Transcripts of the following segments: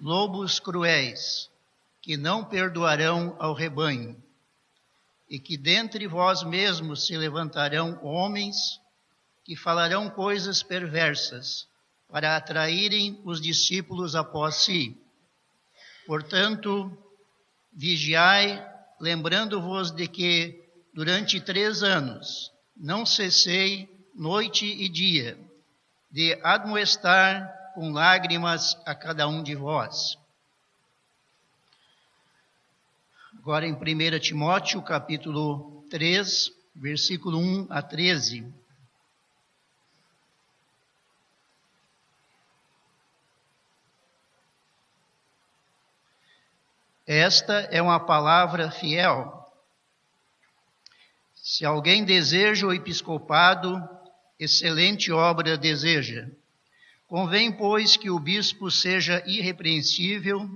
lobos cruéis, que não perdoarão ao rebanho, e que dentre vós mesmos se levantarão homens que falarão coisas perversas, para atraírem os discípulos após si. Portanto, vigiai, lembrando-vos de que, durante 3 anos, não cessei noite e dia, de admoestar com lágrimas a cada um de vós. Agora em 1 Timóteo, capítulo 3, versículo 1 a 13. Esta é uma palavra fiel. Se alguém deseja o episcopado, excelente obra deseja. Convém, pois, que o bispo seja irrepreensível,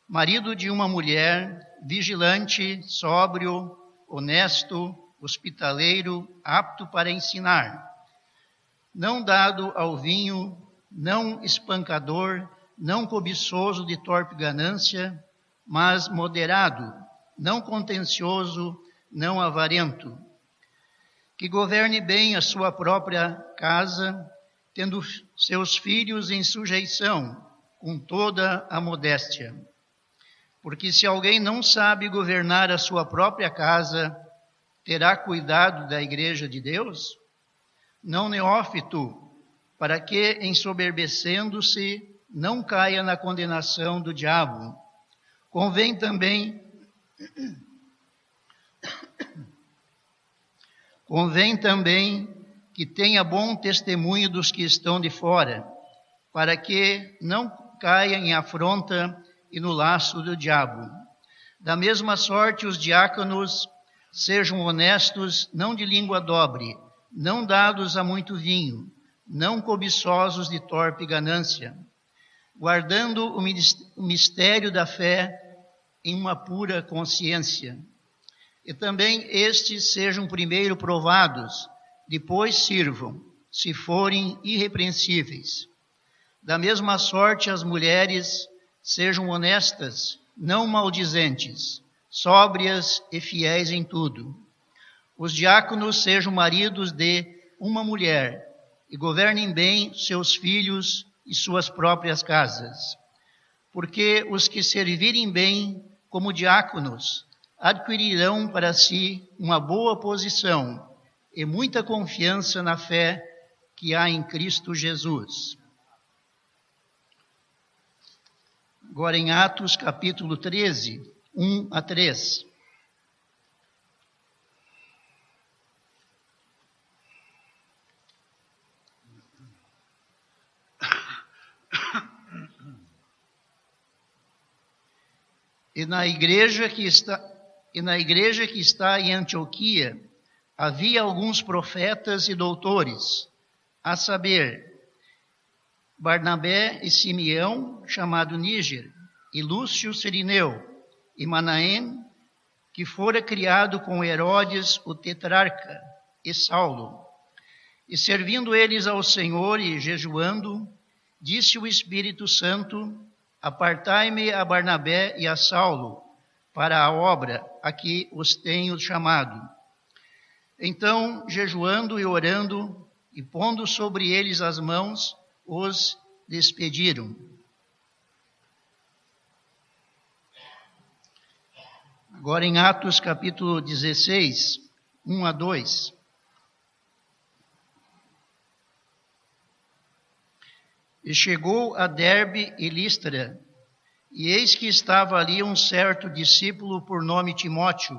marido de uma mulher, vigilante, sóbrio, honesto, hospitaleiro, apto para ensinar, não dado ao vinho, não espancador, não cobiçoso de torpe ganância, mas moderado, não contencioso, não avarento, que governe bem a sua própria casa, tendo seus filhos em sujeição, com toda a modéstia. Porque se alguém não sabe governar a sua própria casa, terá cuidado da igreja de Deus? Não neófito, para que, ensoberbecendo-se, não caia na condenação do diabo. Convém também que tenha bom testemunho dos que estão de fora, para que não caia em afronta e no laço do diabo. Da mesma sorte, os diáconos sejam honestos, não de língua dobre, não dados a muito vinho, não cobiçosos de torpe ganância, guardando o mistério da fé em uma pura consciência. E também estes sejam primeiro provados, depois sirvam, se forem irrepreensíveis. Da mesma sorte, as mulheres sejam honestas, não maldizentes, sóbrias e fiéis em tudo. Os diáconos sejam maridos de uma mulher e governem bem seus filhos e suas próprias casas. Porque os que servirem bem como diáconos adquirirão para si uma boa posição e muita confiança na fé que há em Cristo Jesus. Agora em Atos capítulo 13, 1 a 3. E na igreja que está em Antioquia, havia alguns profetas e doutores, a saber, Barnabé e Simeão, chamado Níger, e Lúcio Cirineu, e Manaém, que fora criado com Herodes, o tetrarca, e Saulo. E servindo eles ao Senhor e jejuando, disse o Espírito Santo: apartai-me a Barnabé e a Saulo para a obra a que os tenho chamado. Então, jejuando e orando, e pondo sobre eles as mãos, os despediram. Agora em Atos capítulo 16, 1 a 2. E chegou a Derbe e Listra, e eis que estava ali um certo discípulo por nome Timóteo,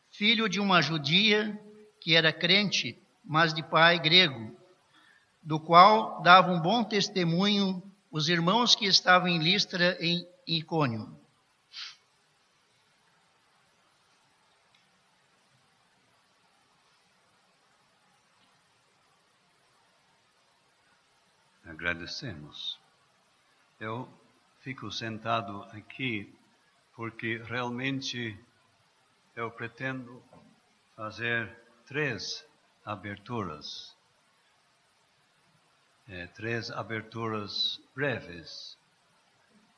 filho de uma judia que era crente, mas de pai grego, do qual davam um bom testemunho os irmãos que estavam em Listra e em Icônio. Agradecemos. Eu fico sentado aqui porque realmente eu pretendo fazer 3 aberturas. 3 aberturas breves.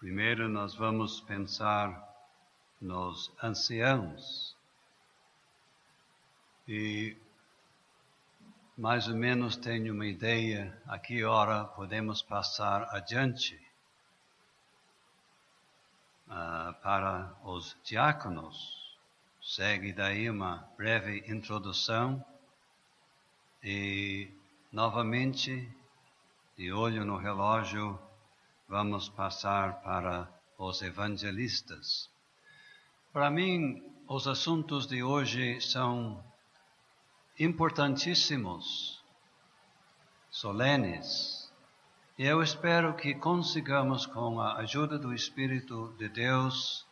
Primeiro nós vamos pensar nos anciãos e mais ou menos tenho uma ideia a que hora podemos passar adiante para os diáconos. Segue daí uma breve introdução e novamente, de olho no relógio, vamos passar para os evangelistas. Para mim, os assuntos de hoje são importantíssimos, solenes, e eu espero que consigamos, com a ajuda do Espírito de Deus,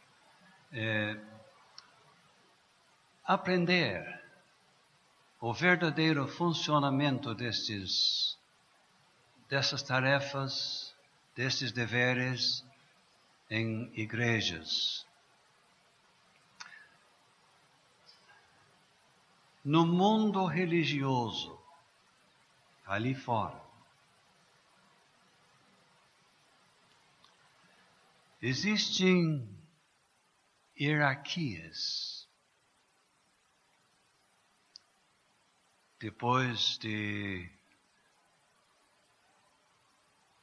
aprender o verdadeiro funcionamento dessas tarefas, desses deveres em igrejas. No mundo religioso, ali fora, existem hierarquias. Depois de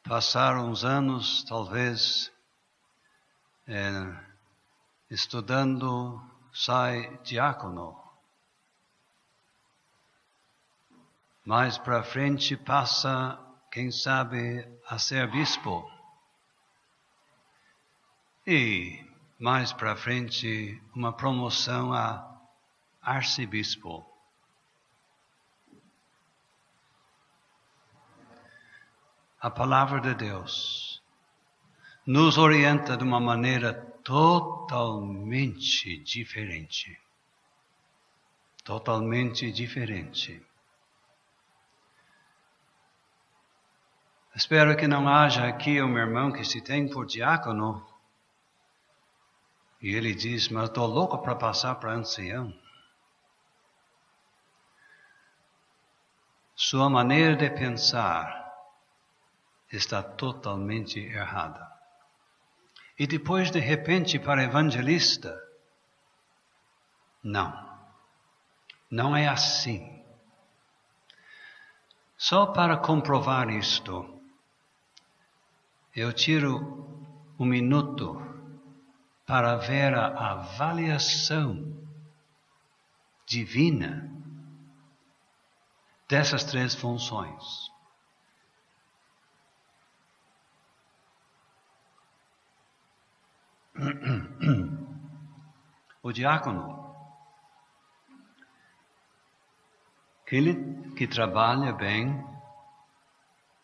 passar uns anos, talvez, estudando, sai diácono. Mais para frente passa, quem sabe, a ser bispo. E mais para frente, uma promoção a arcebispo. A palavra de Deus nos orienta de uma maneira totalmente diferente. Totalmente diferente. Espero que não haja aqui um irmão que se tem por diácono e ele diz, mas estou louco para passar para ancião. Sua maneira de pensar está totalmente errada. E depois, de repente, para evangelista, não é assim. Só para comprovar isto, eu tiro um minuto para ver a avaliação divina dessas três funções. O diácono, aquele que trabalha bem,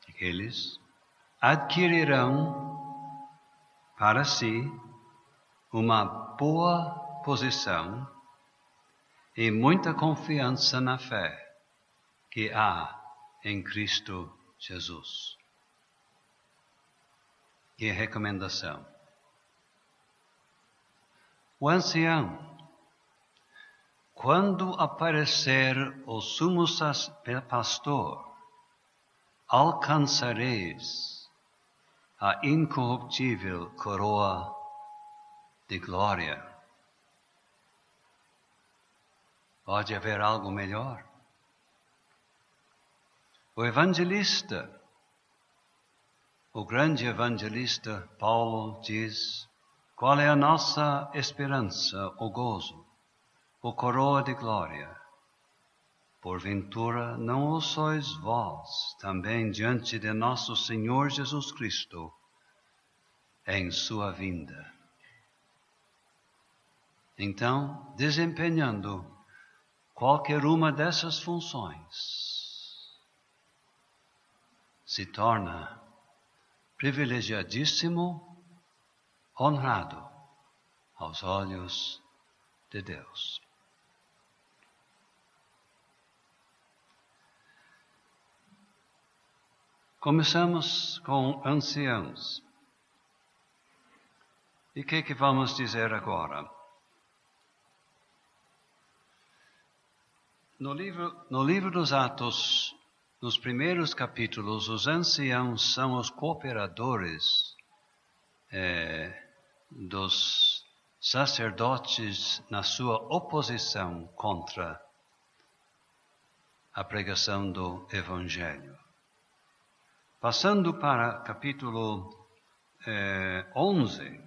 aqueles adquirirão para si uma boa posição e muita confiança na fé que há em Cristo Jesus. Que recomendação. O ancião, quando aparecer o sumo pastor, alcançareis a incorruptível coroa de glória. Pode haver algo melhor? O evangelista, o grande evangelista Paulo diz, qual é a nossa esperança, o gozo, o coroa de glória? Porventura, não o sois vós, também diante de nosso Senhor Jesus Cristo, em sua vinda. Então, desempenhando qualquer uma dessas funções, se torna privilegiadíssimo, honrado aos olhos de Deus. Começamos com anciãos. E o que vamos dizer agora? No livro dos Atos, nos primeiros capítulos, os anciãos são os cooperadores dos sacerdotes na sua oposição contra a pregação do Evangelho. Passando para capítulo 11,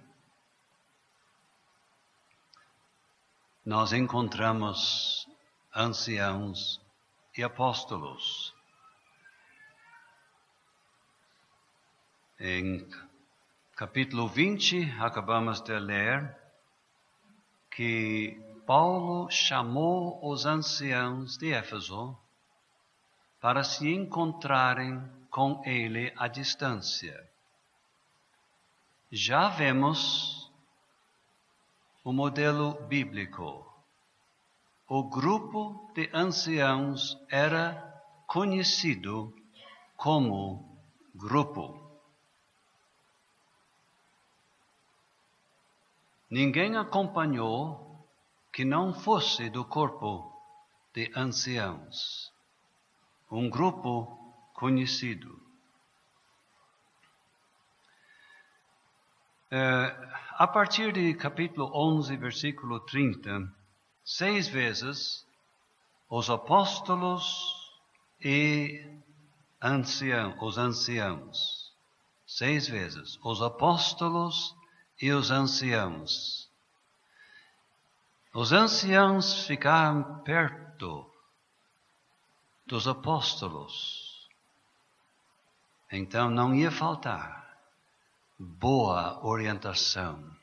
nós encontramos anciãos e apóstolos. Em capítulo 20, acabamos de ler que Paulo chamou os anciãos de Éfeso para se encontrarem com ele à distância. Já vemos o modelo bíblico. O grupo de anciãos era conhecido como grupo. Ninguém acompanhou que não fosse do corpo de anciãos. Um grupo conhecido. A partir de capítulo 11, versículo 30, 6 vezes os apóstolos e os anciãos. 6 vezes os apóstolos e os anciãos. Os anciãos ficaram perto dos apóstolos. Então não ia faltar boa orientação.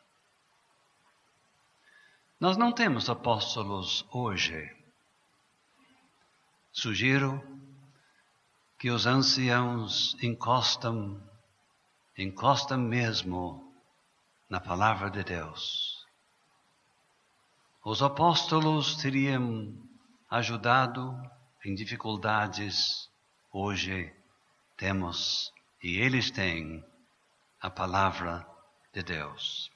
Nós não temos apóstolos hoje. Sugiro que os anciãos encostam mesmo na palavra de Deus. Os apóstolos teriam ajudado em dificuldades. Hoje temos, e eles têm, a palavra de Deus.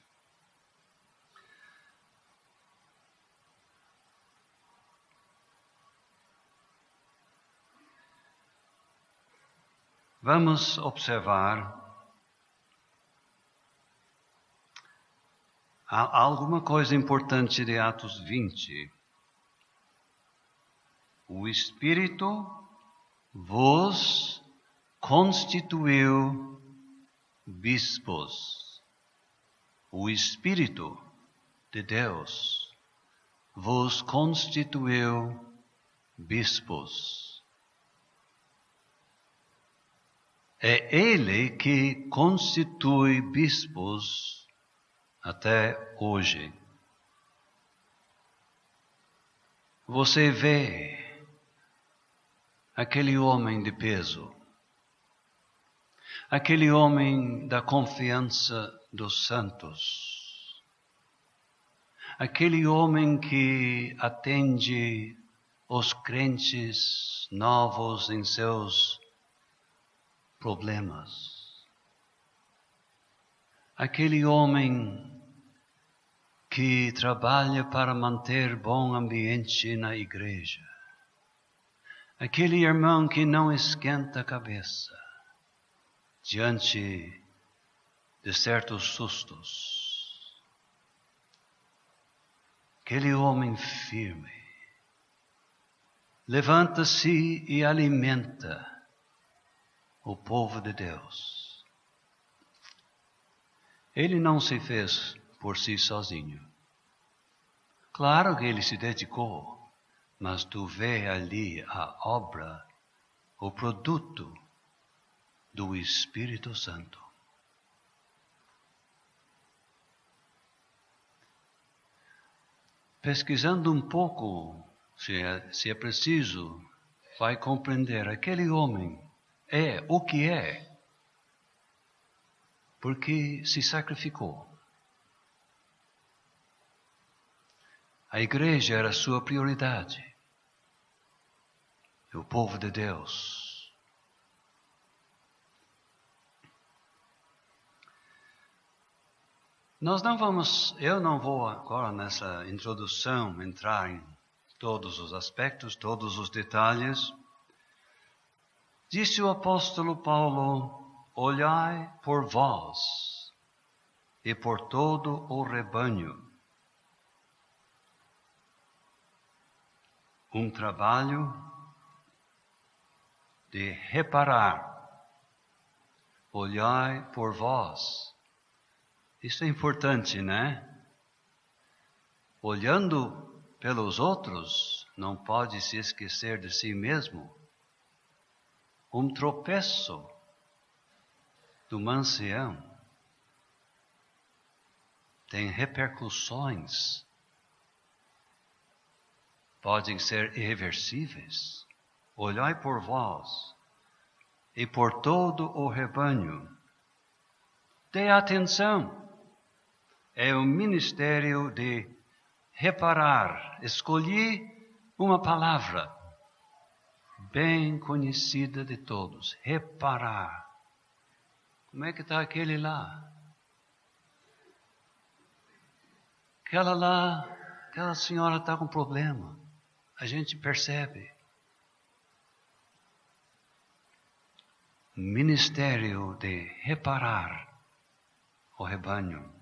Vamos observar alguma coisa importante de Atos 20. O Espírito vos constituiu bispos. O Espírito de Deus vos constituiu bispos. É Ele que constitui bispos até hoje. Você vê aquele homem de peso, aquele homem da confiança dos santos, aquele homem que atende os crentes novos em seus problemas. Aquele homem que trabalha para manter bom ambiente na igreja. Aquele irmão que não esquenta a cabeça diante de certos sustos. Aquele homem firme levanta-se e alimenta o povo de Deus. Ele não se fez por si sozinho. Claro que ele se dedicou, mas tu vê ali a obra, o produto do Espírito Santo. Pesquisando um pouco, se é preciso, vai compreender aquele homem é o que é, porque se sacrificou. A igreja era a sua prioridade. O povo de Deus. Eu não vou agora nessa introdução entrar em todos os aspectos, todos os detalhes. Disse o apóstolo Paulo: olhai por vós, e por todo o rebanho. Um trabalho de reparar. Olhai por vós. Isso é importante, né? Olhando pelos outros, não pode se esquecer de si mesmo. Um tropeço do ancião tem repercussões, podem ser irreversíveis. Olhai por vós e por todo o rebanho. Dê atenção. É o ministério de reparar. Escolhi uma palavra bem conhecida de todos. Reparar. Como é que está aquele lá? Aquela senhora está com problema. A gente percebe. Ministério de reparar o rebanho.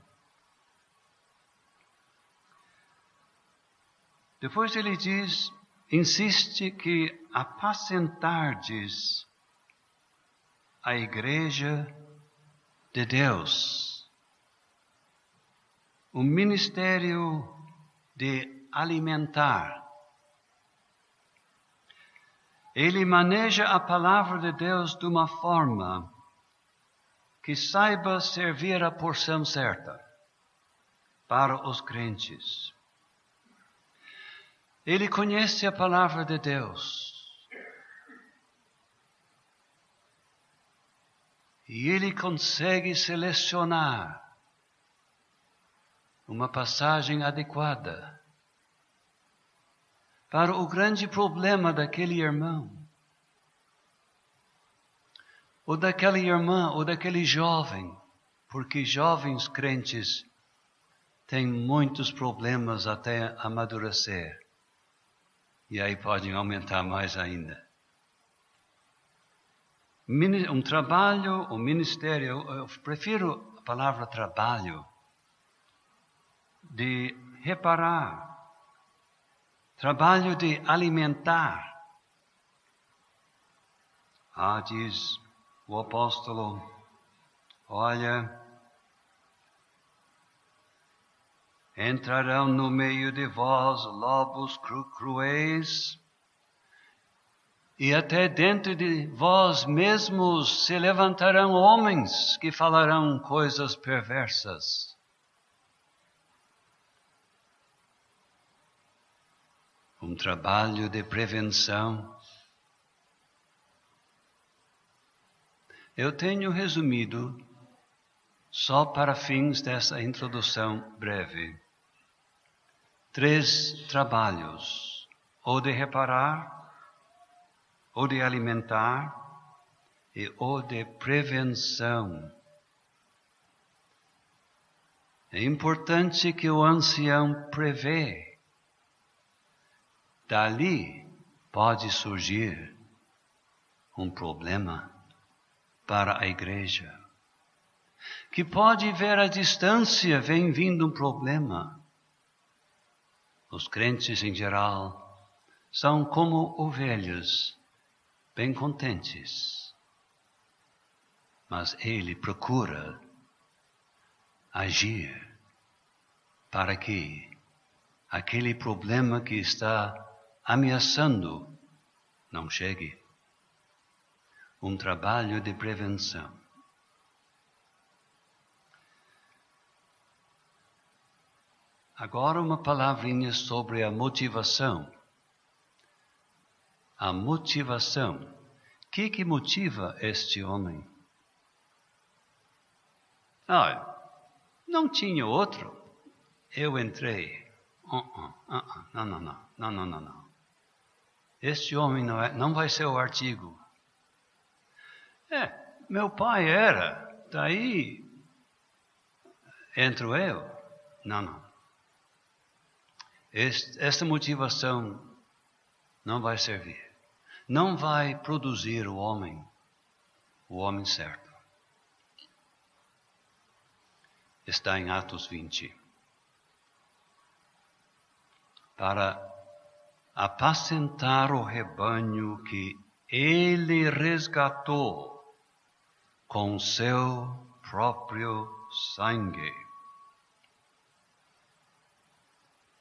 Depois ele diz, insiste que apacentardes a igreja de Deus. O ministério de alimentar. Ele maneja a palavra de Deus de uma forma que saiba servir a porção certa para os crentes. Ele conhece a palavra de Deus. E ele consegue selecionar uma passagem adequada para o grande problema daquele irmão, ou daquela irmã, ou daquele jovem, porque jovens crentes têm muitos problemas até amadurecer, e aí podem aumentar mais ainda. Um trabalho, um ministério, eu prefiro a palavra trabalho, de reparar, trabalho de alimentar. Diz o apóstolo, olha, entrarão no meio de vós lobos cruéis, e até dentro de vós mesmos se levantarão homens que falarão coisas perversas. Um trabalho de prevenção. Eu tenho resumido, só para fins dessa introdução breve, 3 trabalhos: ou de reparar, ou de alimentar e ou de prevenção. É importante que o ancião prevê. Dali pode surgir um problema para a igreja, que pode ver à distância vem vindo um problema. Os crentes em geral são como ovelhas, bem contentes, mas ele procura agir para que aquele problema que está ameaçando não chegue. Um trabalho de prevenção. Agora uma palavrinha sobre a motivação. A motivação. O que motiva este homem? Não tinha outro. Eu entrei. Não. Este homem não vai ser o artigo. Meu pai era. Daí entro eu. Não. Esta motivação não vai servir. Não vai produzir o homem certo. está em Atos 20. Para apacentar o rebanho que ele resgatou com seu próprio sangue.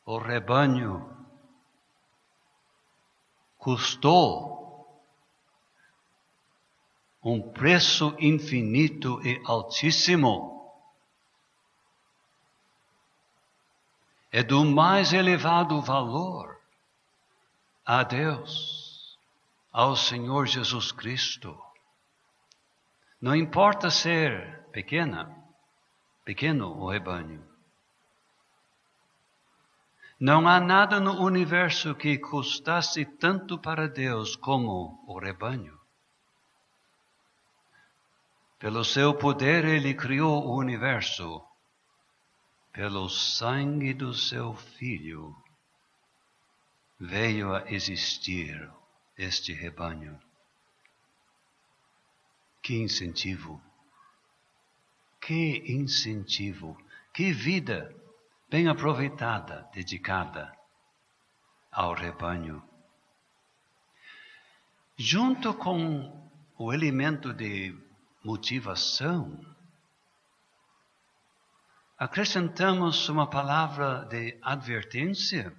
O rebanho custou um preço infinito e altíssimo. É do mais elevado valor a Deus, ao Senhor Jesus Cristo. Não importa ser pequeno o rebanho. Não há nada no universo que custasse tanto para Deus como o rebanho. Pelo seu poder, Ele criou o universo. Pelo sangue do seu Filho, veio a existir este rebanho. Que incentivo! Que incentivo! Que vida bem aproveitada, dedicada ao rebanho. Junto com o elemento de motivação, acrescentamos uma palavra de advertência.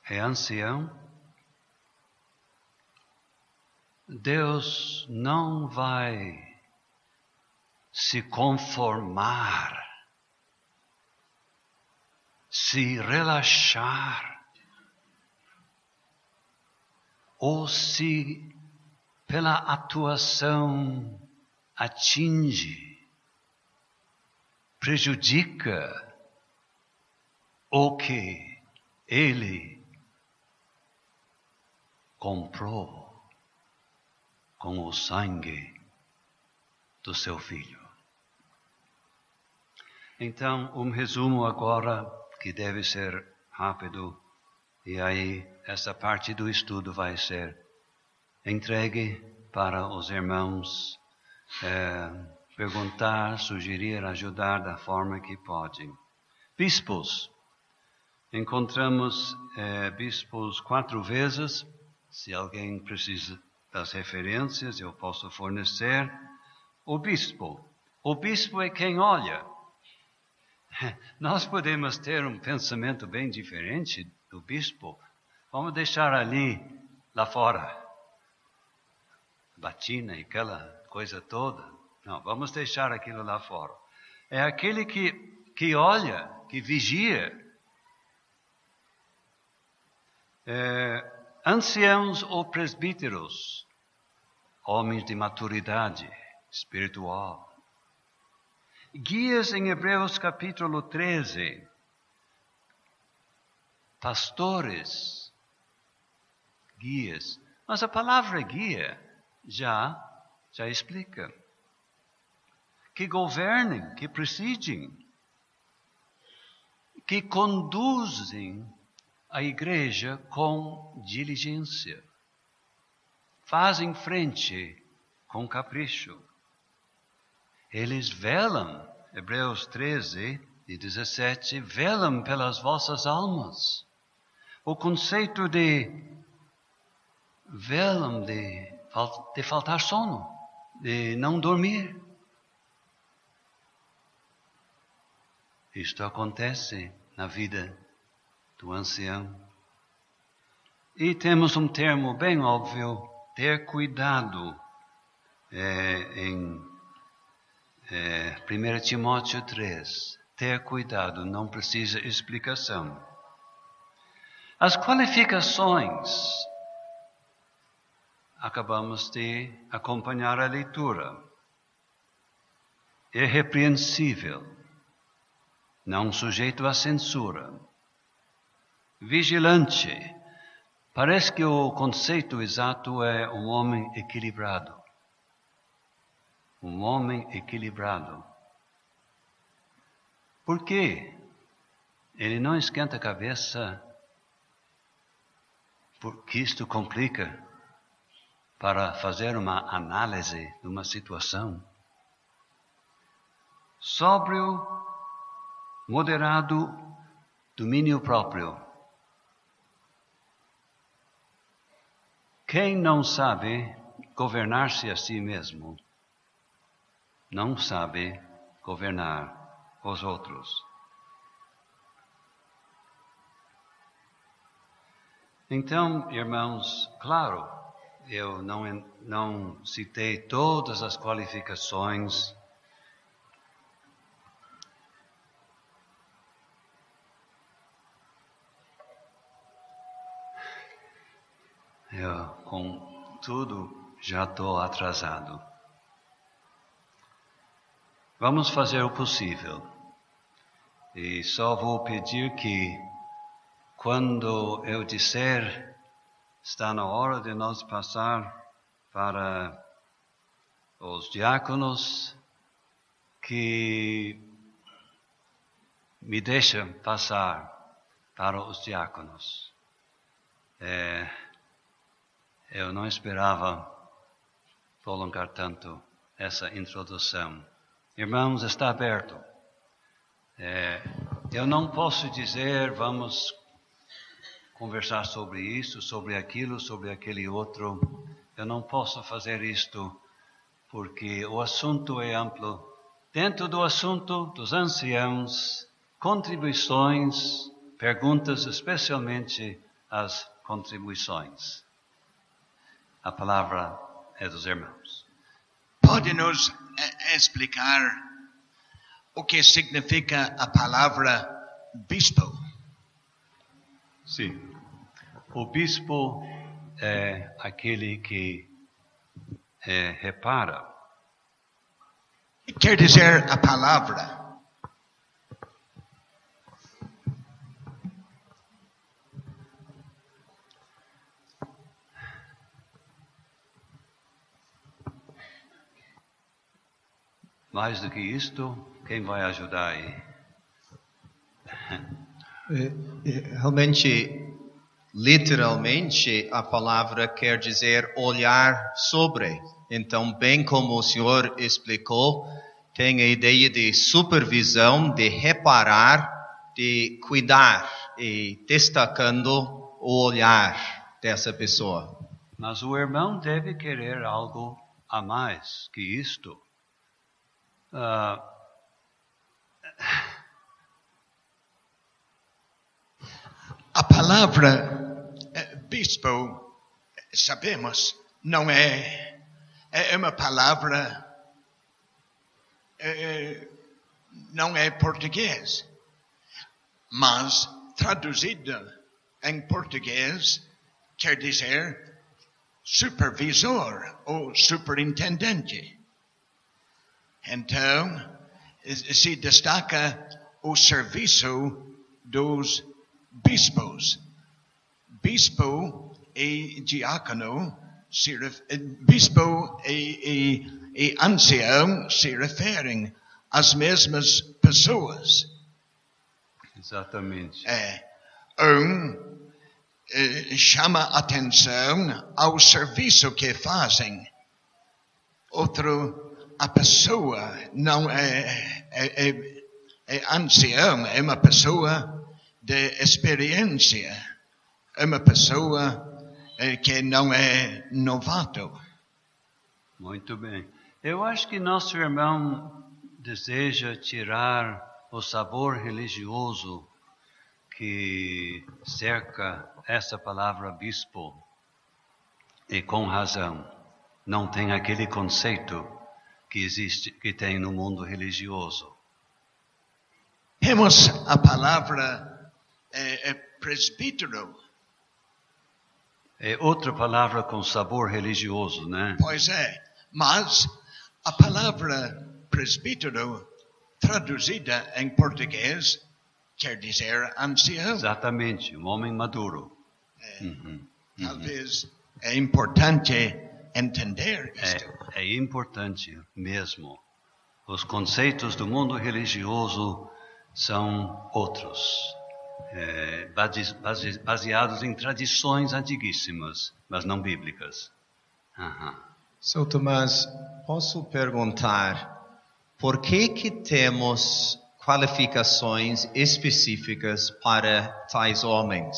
É ancião. Deus não vai se conformar, se relaxar, ou se pela atuação atinge, prejudica o que ele comprou com o sangue do seu Filho. Então, um resumo agora, que deve ser rápido, e aí essa parte do estudo vai ser entregue para os irmãos perguntar, sugerir, ajudar da forma que podem. Bispos. Encontramos bispos 4 vezes. Se alguém precisa das referências, eu posso fornecer. O bispo é quem olha. Nós podemos ter um pensamento bem diferente do bispo. Vamos deixar ali, lá fora, batina e aquela coisa toda. Não, vamos deixar aquilo lá fora. É aquele que olha, que vigia. Anciãos ou presbíteros, homens de maturidade espiritual. Guias em Hebreus capítulo 13. Pastores, guias. Mas a palavra guia já explica. Que governem, que presidem, que conduzem a igreja com diligência. Fazem frente com capricho. Eles velam, Hebreus 13 e 17, velam pelas vossas almas. O conceito de velam de faltar sono, de não dormir. Isto acontece na vida do ancião. E temos um termo bem óbvio, ter cuidado, em 1 Timóteo 3. Ter cuidado, não precisa explicação. As qualificações, acabamos de acompanhar a leitura. Irrepreensível, não sujeito à censura. Vigilante, parece que o conceito exato é um homem equilibrado. Um homem equilibrado. Por quê? Ele não esquenta a cabeça porque isto complica. para fazer uma análise de uma situação. Sóbrio, moderado, domínio próprio. Quem não sabe governar-se a si mesmo, não sabe governar os outros. Então, irmãos, claro, eu não citei todas as qualificações. Eu, com tudo, já estou atrasado. Vamos fazer o possível. E só vou pedir que, quando eu disser, está na hora de nós passar para os diáconos, que me deixem passar para os diáconos. Eu não esperava prolongar tanto essa introdução. Irmãos, está aberto. Eu não posso dizer, vamos conversar sobre isso, sobre aquilo, sobre aquele outro. Eu não posso fazer isto, porque o assunto é amplo. Dentro do assunto dos anciãos, contribuições, perguntas, especialmente as contribuições. A palavra é dos irmãos. Pode nos explicar o que significa a palavra bispo? Sim. O bispo é aquele que repara. O que quer dizer a palavra? Mais do que isto, quem vai ajudar aí? Realmente, literalmente, a palavra quer dizer olhar sobre. Então, bem como o senhor explicou, tem a ideia de supervisão, de reparar, de cuidar, e destacando o olhar dessa pessoa. Mas o irmão deve querer algo a mais que isto. A palavra bispo, sabemos, não é uma palavra, não é português, mas traduzida em português quer dizer supervisor ou superintendente. Então, se destaca o serviço dos bispos. Bispo e diácono, bispo e ancião se referem às mesmas pessoas. Exatamente. Chama atenção ao serviço que fazem. Outro, a pessoa não é ancião, é uma pessoa de experiência, é uma pessoa que não é novato. Muito bem. Eu acho que nosso irmão deseja tirar o sabor religioso que cerca essa palavra bispo. E com razão, não tem aquele conceito que existe, que tem no mundo religioso. Temos a palavra presbítero. É outra palavra com sabor religioso, né? Pois é, mas a palavra presbítero, traduzida em português, quer dizer ancião. Exatamente, um homem maduro. Talvez é importante entender isto. É importante mesmo. Os conceitos do mundo religioso são outros, baseados em tradições antiguíssimas, mas não bíblicas. São Tomás, posso perguntar, por que temos qualificações específicas para tais homens?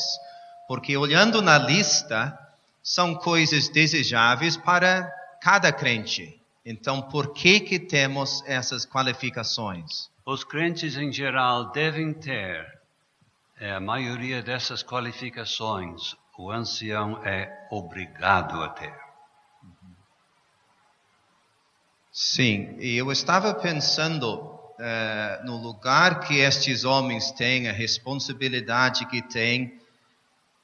Porque olhando na lista, são coisas desejáveis para cada crente. Então, por que temos essas qualificações? Os crentes em geral devem ter a maioria dessas qualificações. O ancião é obrigado a ter. Sim, e eu estava pensando no lugar que estes homens têm, a responsabilidade que têm.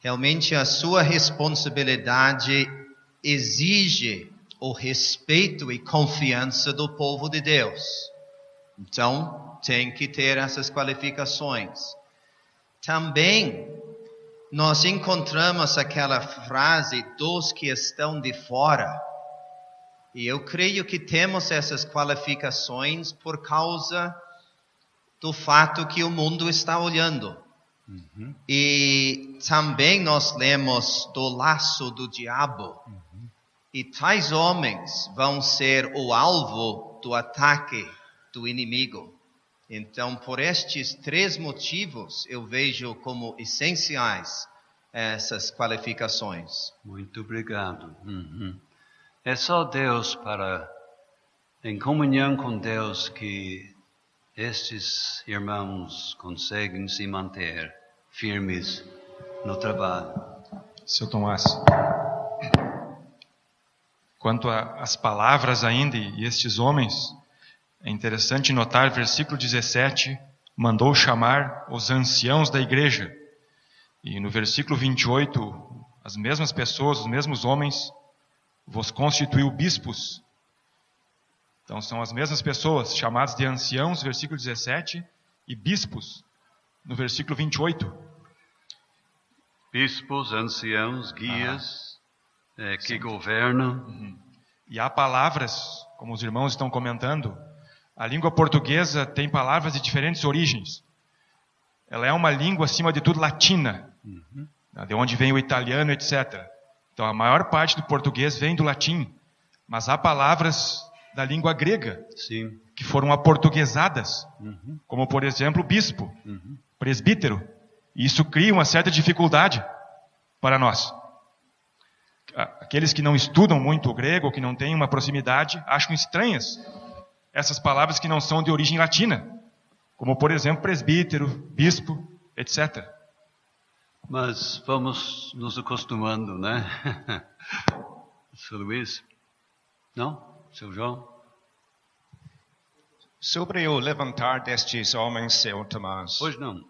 Realmente a sua responsabilidade exige o respeito e confiança do povo de Deus. Então, tem que ter essas qualificações. Também, nós encontramos aquela frase, dos que estão de fora. E eu creio que temos essas qualificações por causa do fato que o mundo está olhando. E também nós lemos do laço do diabo. E tais homens vão ser o alvo do ataque do inimigo. Então, por estes 3 motivos, eu vejo como essenciais essas qualificações. Muito obrigado. É só Deus em comunhão com Deus, que estes irmãos conseguem se manter firmes no trabalho. Seu Tomás, quanto às palavras ainda e estes homens, é interessante notar, versículo 17, mandou chamar os anciãos da igreja. E no versículo 28, as mesmas pessoas, os mesmos homens, vos constituiu bispos. Então são as mesmas pessoas, chamadas de anciãos, versículo 17, e bispos, no versículo 28. Bispos, anciãos, guias, que governam. E há palavras, como os irmãos estão comentando, a língua portuguesa tem palavras de diferentes origens. Ela é uma língua, acima de tudo, latina, de onde vem o italiano, etc. Então, a maior parte do português vem do latim, mas há palavras da língua grega, Sim. que foram aportuguesadas, como, por exemplo, bispo, presbítero. E isso cria uma certa dificuldade para nós. Aqueles que não estudam muito o grego, ou que não têm uma proximidade, acham estranhas essas palavras que não são de origem latina, como, por exemplo, presbítero, bispo, etc. Mas vamos nos acostumando, né? Seu Luiz? Não? Seu João? Sobre o levantar destes homens, seu Tomás. Pois não.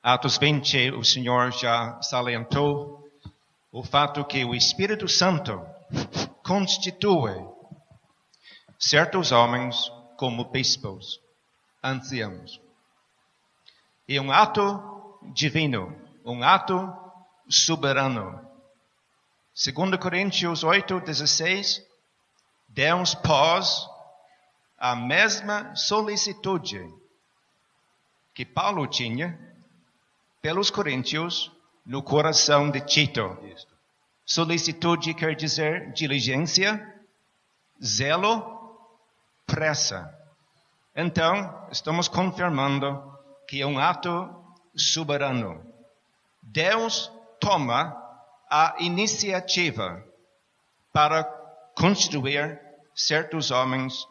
Atos 20, o Senhor já salientou o fato que o Espírito Santo constitui certos homens como bispos, anciãos. E um ato divino, um ato soberano. 2 Coríntios 8, 16, Deus pôs a mesma solicitude que Paulo tinha pelos coríntios no coração de Tito. Solicitude quer dizer diligência, zelo, pressa. Então, estamos confirmando que é um ato soberano. Deus toma a iniciativa para constituir certos homens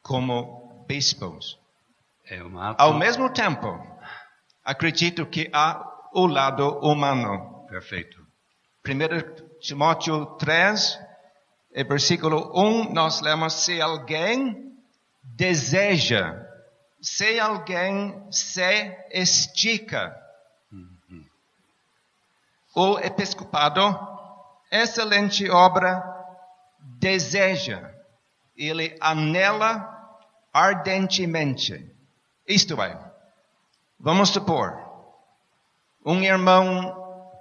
como bispos. Ao mesmo tempo, acredito que há o lado humano. Perfeito. 1 Timóteo 3, versículo 1, nós lemos: se alguém deseja, se alguém se estica. O episcopado, excelente obra, deseja, ele anela ardentemente. Isto é, vamos supor, um irmão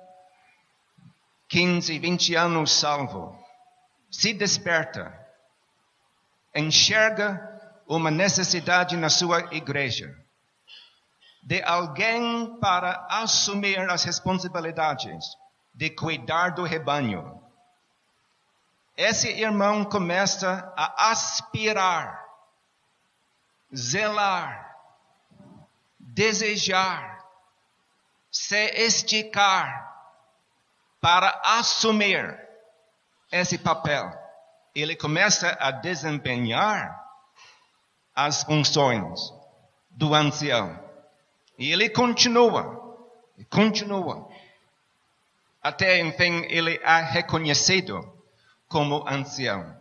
15, 20 anos salvo, se desperta, enxerga uma necessidade na sua igreja, de alguém para assumir as responsabilidades de cuidar do rebanho. esse irmão começa a aspirar, zelar, desejar, se esticar para assumir esse papel. Ele começa a desempenhar as funções do ancião. E ele continua, até enfim ele é reconhecido como ancião.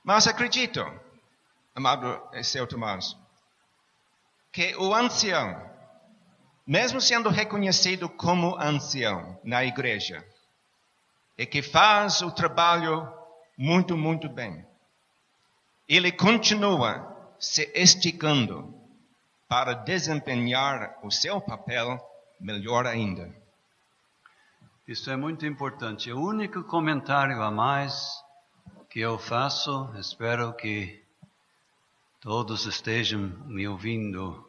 Mas acredito, amado Seu Tomás, que o ancião, mesmo sendo reconhecido como ancião na igreja, e que faz o trabalho muito, muito bem, ele continua se esticando para desempenhar o seu papel melhor ainda. Isso é muito importante. O único comentário a mais que eu faço, espero que todos estejam me ouvindo.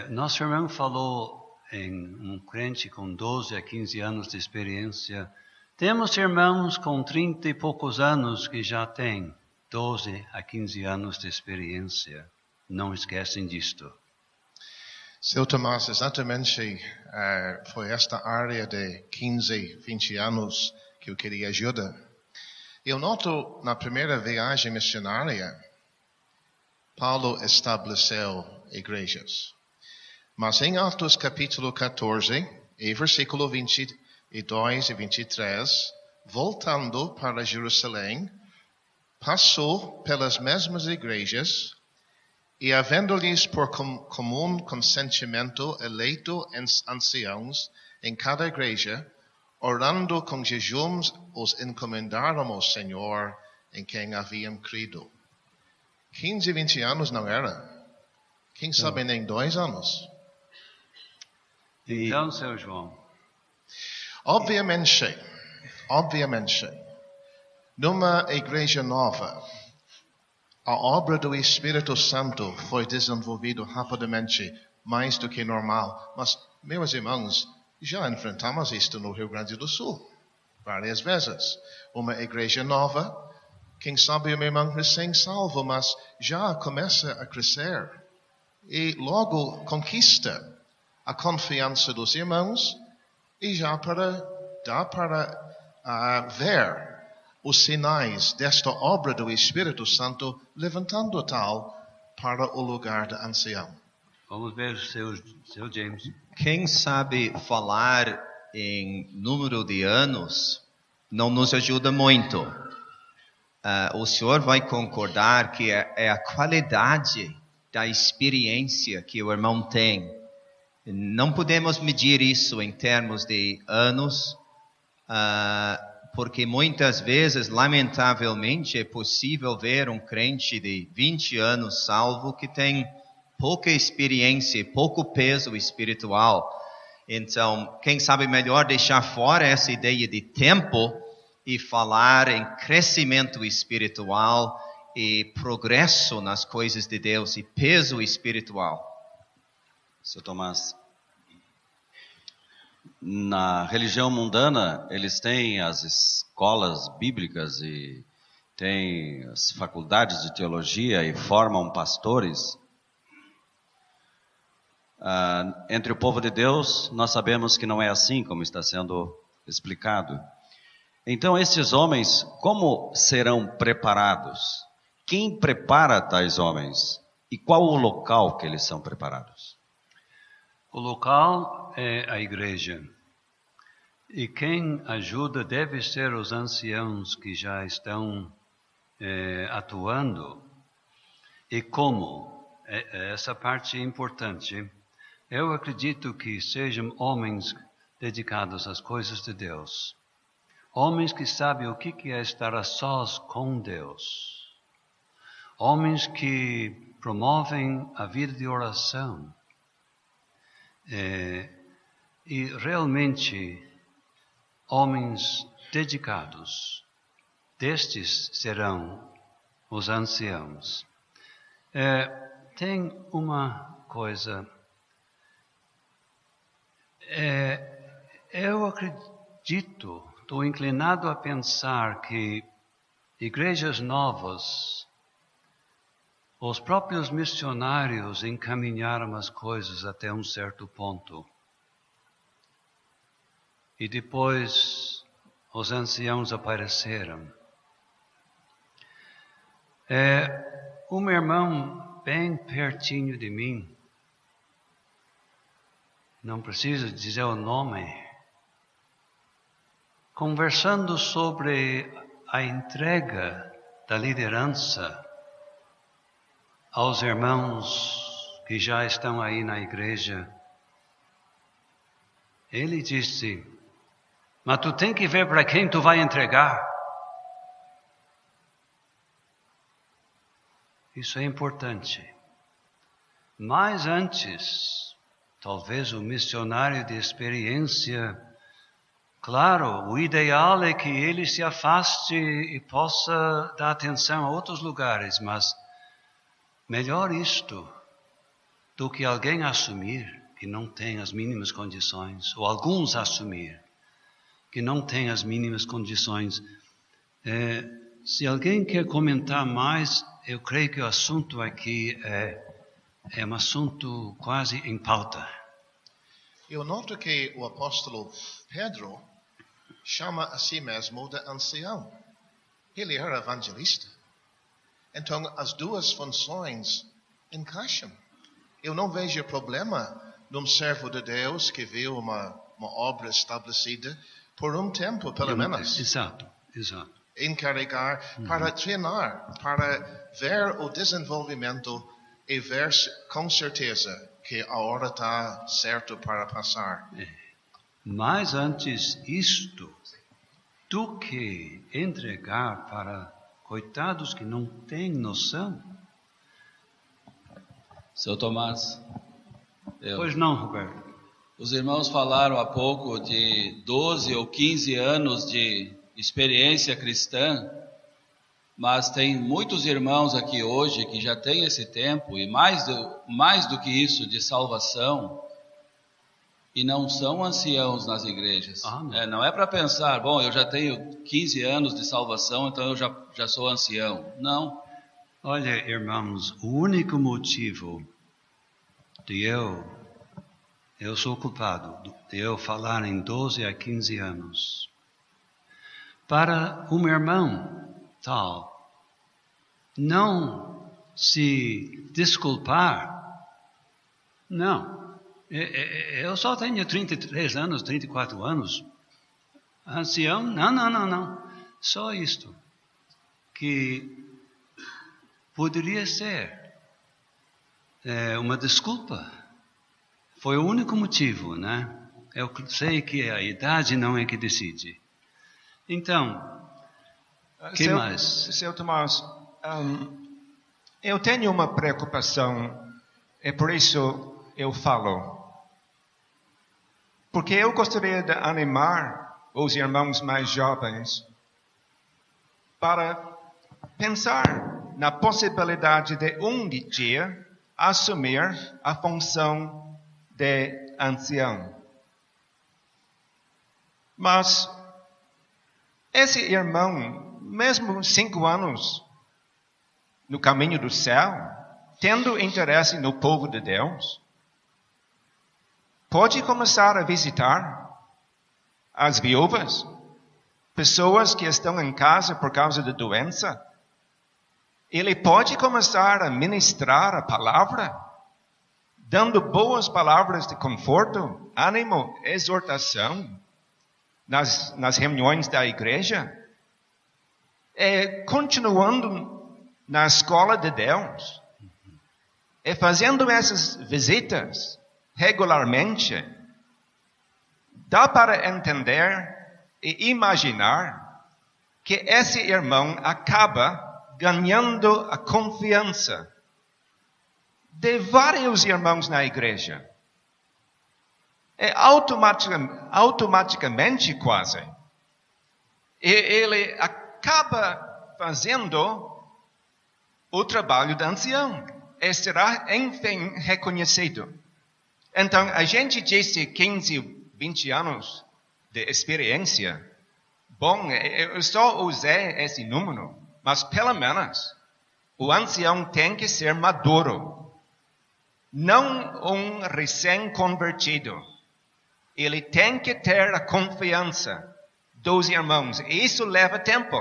Nosso irmão falou em um crente com 12 a 15 anos de experiência. Temos irmãos com 30 e poucos anos que já têm 12 a 15 anos de experiência. Não esquecem disto. Seu Tomás, exatamente foi esta área de 15, 20 anos que eu queria ajuda. Eu noto na primeira viagem missionária, Paulo estabeleceu igrejas. Mas em Atos capítulo 14, e versículo 22 e 23, voltando para Jerusalém, passou pelas mesmas igrejas e, havendo-lhes por comum consentimento eleito anciãos em cada igreja, orando com jejuns, os encomendaram ao Senhor em quem haviam crido. 15, 20 anos não era. Quem sabe nem 2 anos. Então, seu João. Obviamente, numa igreja nova, a obra do Espírito Santo foi desenvolvida rapidamente, mais do que normal. Mas, meus irmãos, já enfrentamos isto no Rio Grande do Sul, várias vezes. Uma igreja nova, quem sabe o meu irmão recém-salvo, mas já começa a crescer. E logo conquista a confiança dos irmãos e já dá para ver os sinais desta obra do Espírito Santo levantando tal para o lugar de ancião. Vamos ver o seu James. Quem sabe falar em número de anos não nos ajuda muito. O senhor vai concordar que é a qualidade da experiência que o irmão tem. Não podemos medir isso em termos de anos, porque muitas vezes, lamentavelmente, é possível ver um crente de 20 anos salvo que tem pouca experiência, pouco peso espiritual. Então, quem sabe melhor deixar fora essa ideia de tempo e falar em crescimento espiritual e progresso nas coisas de Deus e peso espiritual. Seu Tomás, na religião mundana, eles têm as escolas bíblicas e têm as faculdades de teologia e formam pastores. Entre o povo de Deus, nós sabemos que não é assim como está sendo explicado. Então, esses homens, como serão preparados? Quem prepara tais homens? E qual o local que eles são preparados? O local é a igreja. E quem ajuda deve ser os anciãos que já estão atuando. E como? Essa parte é importante. Eu acredito que sejam homens dedicados às coisas de Deus. Homens que sabem o que é estar a sós com Deus. Homens que promovem a vida de oração. E realmente, homens dedicados, destes serão os anciãos. Tem uma coisa, eu acredito, estou inclinado a pensar que igrejas novas, os próprios missionários encaminharam as coisas até um certo ponto. E depois os anciãos apareceram. Um irmão bem pertinho de mim, não preciso dizer o nome, conversando sobre a entrega da liderança aos irmãos que já estão aí na igreja. Ele disse: mas tu tem que ver para quem tu vai entregar. Isso é importante. Mas antes, talvez o missionário de experiência, claro, o ideal é que ele se afaste e possa dar atenção a outros lugares, mas melhor isto do que alguém assumir que não tem as mínimas condições, ou alguns assumir que não tem as mínimas condições. Se alguém quer comentar mais, eu creio que o assunto aqui é um assunto quase em pauta. Eu noto que o apóstolo Pedro chama a si mesmo de ancião. Ele era evangelista. Então, as duas funções encaixam. Eu não vejo problema num servo de Deus que viu uma obra estabelecida por um tempo, pelo menos. Exato. Encarregar para treinar, para ver o desenvolvimento e ver com certeza que a hora está certa para passar. Mas antes isto, do que entregar para coitados que não têm noção. Seu Tomás. Pois não, Roberto. Os irmãos falaram há pouco de 12 ou 15 anos de experiência cristã, mas tem muitos irmãos aqui hoje que já têm esse tempo e mais do que isso de salvação e não são anciãos nas igrejas. Não é para pensar, bom, eu já tenho 15 anos de salvação, então eu já sou ancião. Não. Olha, irmãos, o único motivo de eu sou culpado de eu falar em 12 a 15 anos. Para um irmão tal, não se desculpar, não. Eu só tenho 33 anos, 34 anos. Ancião, não. Só isto. Que poderia ser uma desculpa. Foi o único motivo, né? Eu sei que a idade não é que decide. Então, que mais? Seu Tomás, eu tenho uma preocupação, é por isso eu falo. Porque eu gostaria de animar os irmãos mais jovens para pensar na possibilidade de um dia assumir a função de ancião. Mas esse irmão, mesmo 5 anos no caminho do céu, tendo interesse no povo de Deus, pode começar a visitar as viúvas, pessoas que estão em casa por causa da doença. Ele pode começar a ministrar a palavra, dando boas palavras de conforto, ânimo, exortação nas reuniões da igreja, continuando na escola de Deus, fazendo essas visitas regularmente. Dá para entender e imaginar que esse irmão acaba ganhando a confiança de vários irmãos na igreja. Automaticamente quase. Ele acaba fazendo o trabalho de ancião. E será, enfim, reconhecido. Então, a gente disse 15, 20 anos de experiência. Bom, eu só usei esse número. Mas pelo menos o ancião tem que ser maduro. Não um recém-convertido. Ele tem que ter a confiança dos irmãos. Isso leva tempo.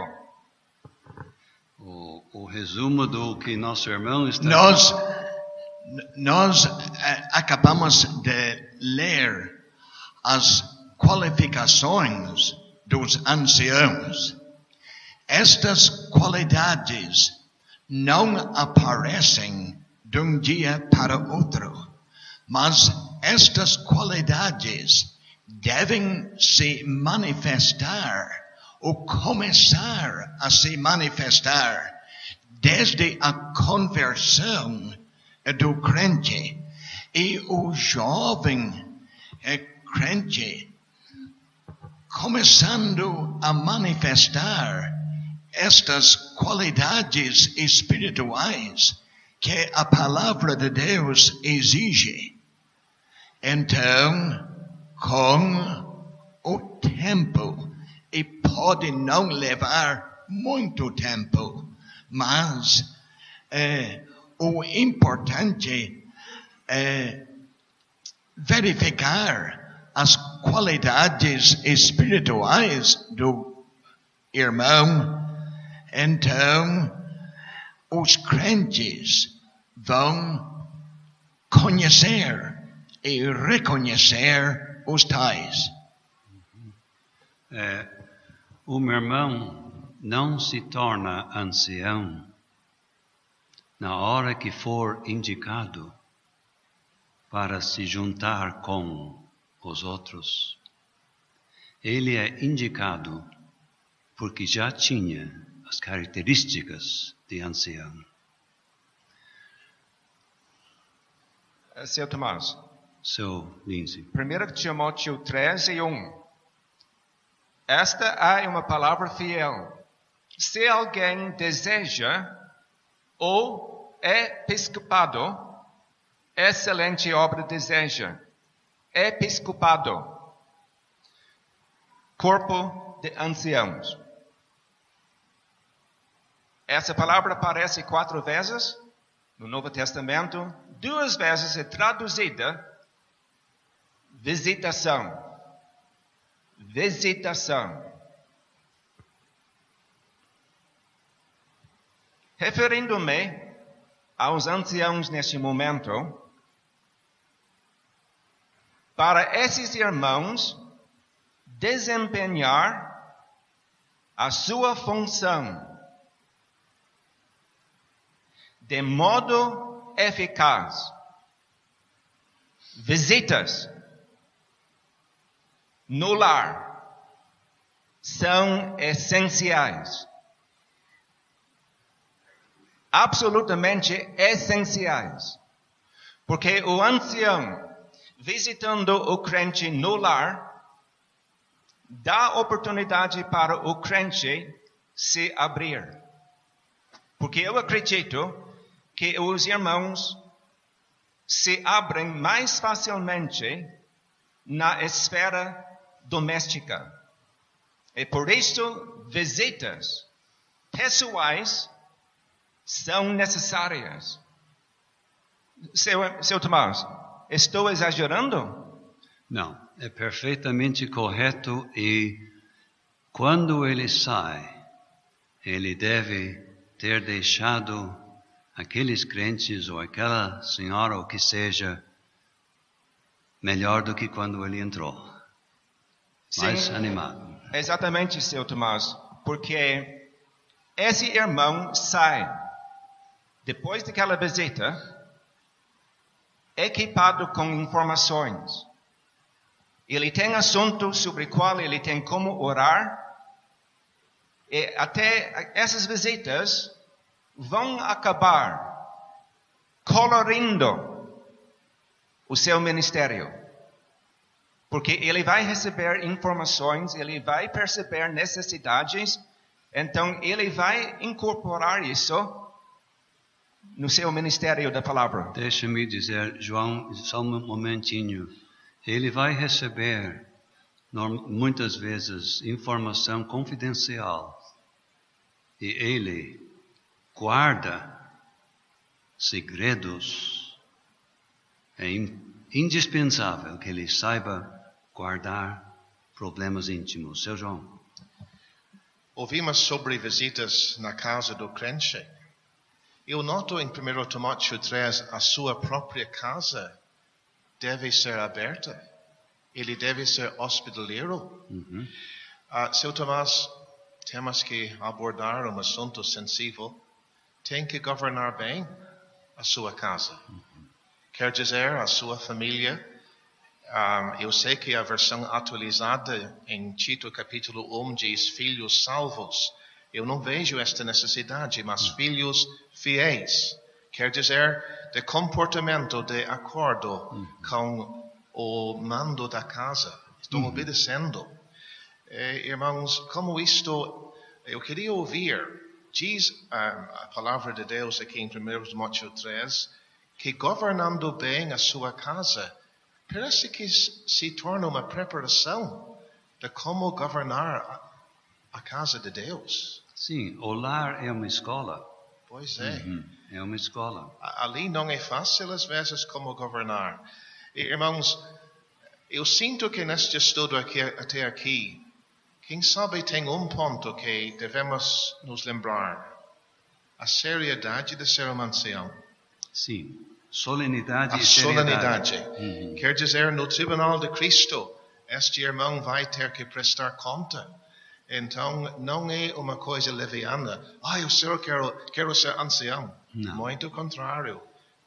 O resumo do que nosso irmão está... Nós acabamos de ler as qualificações dos anciãos. Estas qualidades não aparecem de um dia para outro, mas estas qualidades devem se manifestar ou começar a se manifestar desde a conversão do crente. E o jovem crente, começando a manifestar estas qualidades espirituais que a palavra de Deus exige, então, com o tempo, e pode não levar muito tempo, mas o importante é verificar as qualidades espirituais do irmão. Então, os crentes vão conhecer e reconhecer os tais. O meu irmão não se torna ancião na hora que for indicado para se juntar com os outros. Ele é indicado porque já tinha as características de ancião. Seu Tomás. Seu Lindsay. 1 Timóteo 13:1. Esta é uma palavra fiel. Se alguém deseja o episcopado, excelente obra deseja. Episcopado, corpo de anciãos. Essa palavra aparece 4 vezes no Novo Testamento. 2 vezes é traduzida visitação. Visitação. Referindo-me aos anciãos neste momento, para esses irmãos desempenhar a sua função de modo eficaz. Visitas no lar são essenciais. Absolutamente essenciais. Porque o ancião, visitando o crente no lar, dá oportunidade para o crente se abrir. Porque eu acredito que os irmãos se abrem mais facilmente na esfera doméstica. E por isso, visitas pessoais são necessárias. Seu Tomás, estou exagerando? Não, é perfeitamente correto, e quando ele sai, ele deve ter deixado aqueles crentes ou aquela senhora, ou que seja, melhor do que quando ele entrou. Mais Sim, animado. Exatamente, seu Tomás, porque esse irmão sai, depois daquela visita, equipado com informações. Ele tem assunto sobre o qual ele tem como orar, e até essas visitas vão acabar colorindo o seu ministério. Porque ele vai receber informações, ele vai perceber necessidades, então ele vai incorporar isso no seu ministério da palavra. Deixa-me dizer, João, só um momentinho. Ele vai receber, muitas vezes, informação confidencial e ele guarda segredos, é indispensável que ele saiba guardar problemas íntimos. Seu João. Ouvimos sobre visitas na casa do crente. Eu noto em 1 Timóteo 3, a sua própria casa deve ser aberta. Ele deve ser hospitaleiro. Seu Tomás, temos que abordar um assunto sensível. Tem que governar bem a sua casa. Quer dizer, a sua família. Eu sei que a versão atualizada em Tito capítulo 1 diz filhos salvos. Eu não vejo esta necessidade, mas filhos fiéis. Quer dizer, de comportamento de acordo com o mando da casa. Estão obedecendo. Irmãos, como isto, eu queria ouvir. Diz a palavra de Deus aqui em 1 Timóteo 3, que governando bem a sua casa, parece que se torna uma preparação de como governar a casa de Deus. Sim, o lar é uma escola. Pois é. É uma escola. Ali não é fácil às vezes como governar. Irmãos, eu sinto que neste estudo até aqui, quem sabe tem um ponto que devemos nos lembrar. A seriedade de ser um ancião. Sim, solenidade A e seriedade. solenidade. Quer dizer, no tribunal de Cristo, este irmão vai ter que prestar conta. Então, não é uma coisa leviana. Eu só quero ser ancião. Não. Muito contrário.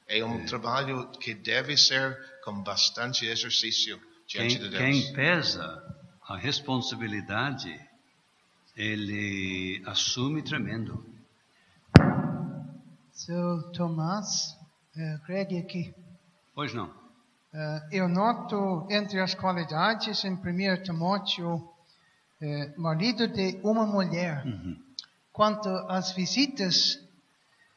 É um trabalho que deve ser com bastante exercício diante de Deus. Quem pesa a responsabilidade, ele assume tremendo. Seu Tomás, Greg aqui. Pois não. Eu noto entre as qualidades em 1 Timóteo, marido de uma mulher. Quanto às visitas,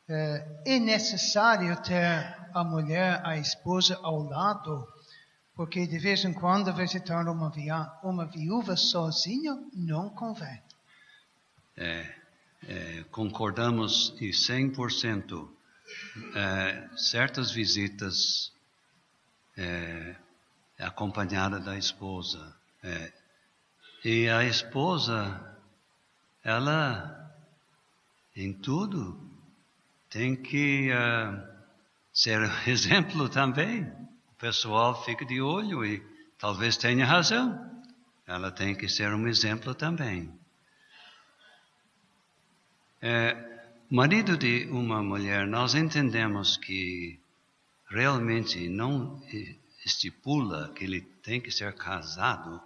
é necessário ter a mulher, a esposa ao lado, porque de vez em quando visitar uma viúva sozinha não convém. Concordamos e 100%. Certas visitas acompanhada da esposa. E a esposa, ela, em tudo, tem que ser exemplo também. O pessoal fica de olho e talvez tenha razão. Ela tem que ser um exemplo também. Marido de uma mulher, nós entendemos que realmente não estipula que ele tem que ser casado,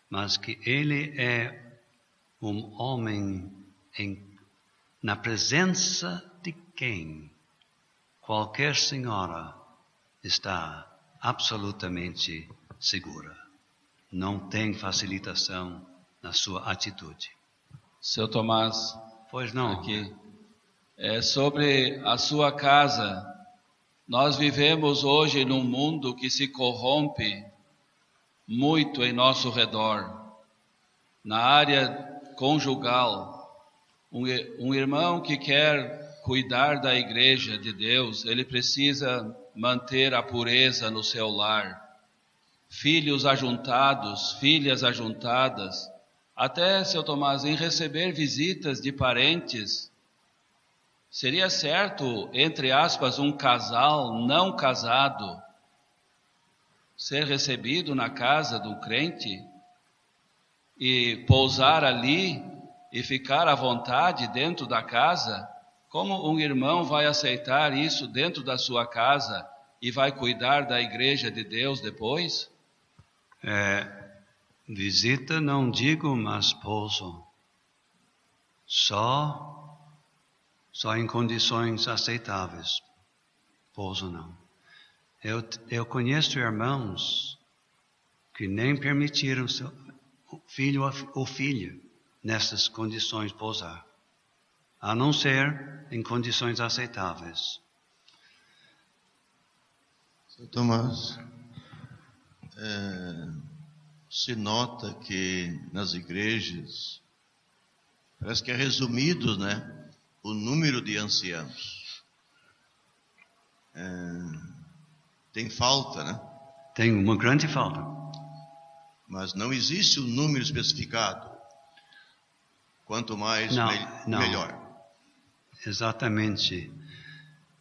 mas que ele é um homem na presença de quem qualquer senhora está absolutamente segura. Não tem facilitação na sua atitude. Seu Tomás, pois não. Aqui. Sobre a sua casa, nós vivemos hoje num mundo que se corrompe muito em nosso redor. Na área conjugal, um irmão que quer cuidar da igreja de Deus, ele precisa manter a pureza no seu lar. Filhos ajuntados, filhas ajuntadas, até, seu Tomás, em receber visitas de parentes, seria certo, entre aspas, um casal não casado ser recebido na casa do crente e pousar ali e ficar à vontade dentro da casa? Como um irmão vai aceitar isso dentro da sua casa e vai cuidar da igreja de Deus depois? Visita não digo, mas pouso. Só em condições aceitáveis. Pouso não. Eu conheço irmãos que nem permitiram seu filho ou filha nessas condições pousar, a não ser em condições aceitáveis. Seu Tomás, se nota que nas igrejas Parece que é resumido, né? O número de anciãos. Tem falta, né? Tem uma grande falta. Mas não existe um número especificado. Quanto mais, Não. melhor. Exatamente.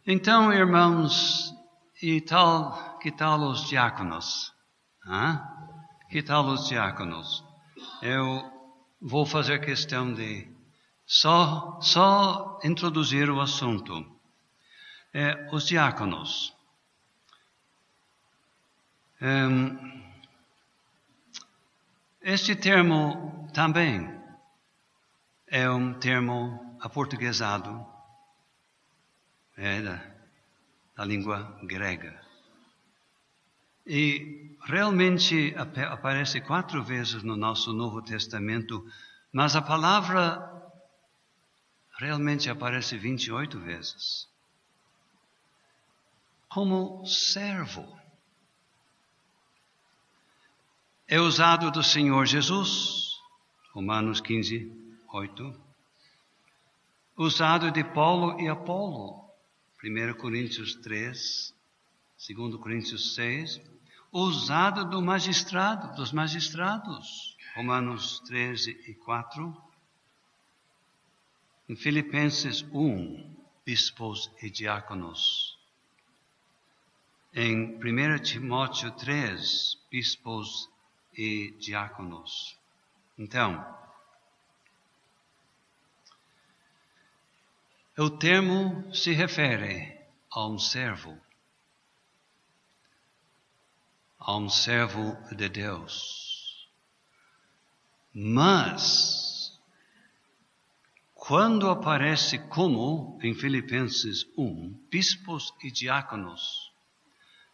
Então, irmãos, que tal os diáconos? Que tal os diáconos? Eu vou fazer questão de só introduzir o assunto. Os diáconos. Este termo também é um termo aportuguesado, da língua grega. E realmente aparece 4 vezes no nosso Novo Testamento, mas a palavra realmente aparece 28 vezes. Como servo. É usado do Senhor Jesus, Romanos 15, 8. Usado de Paulo e Apolo, 1 Coríntios 3, 2 Coríntios 6. Usado dos magistrados, Romanos 13 e 4. Em Filipenses 1, bispos e diáconos. Em 1 Timóteo 3, bispos e diáconos. Então, o termo se refere a um servo de Deus. Mas, quando aparece como, em Filipenses 1, bispos e diáconos,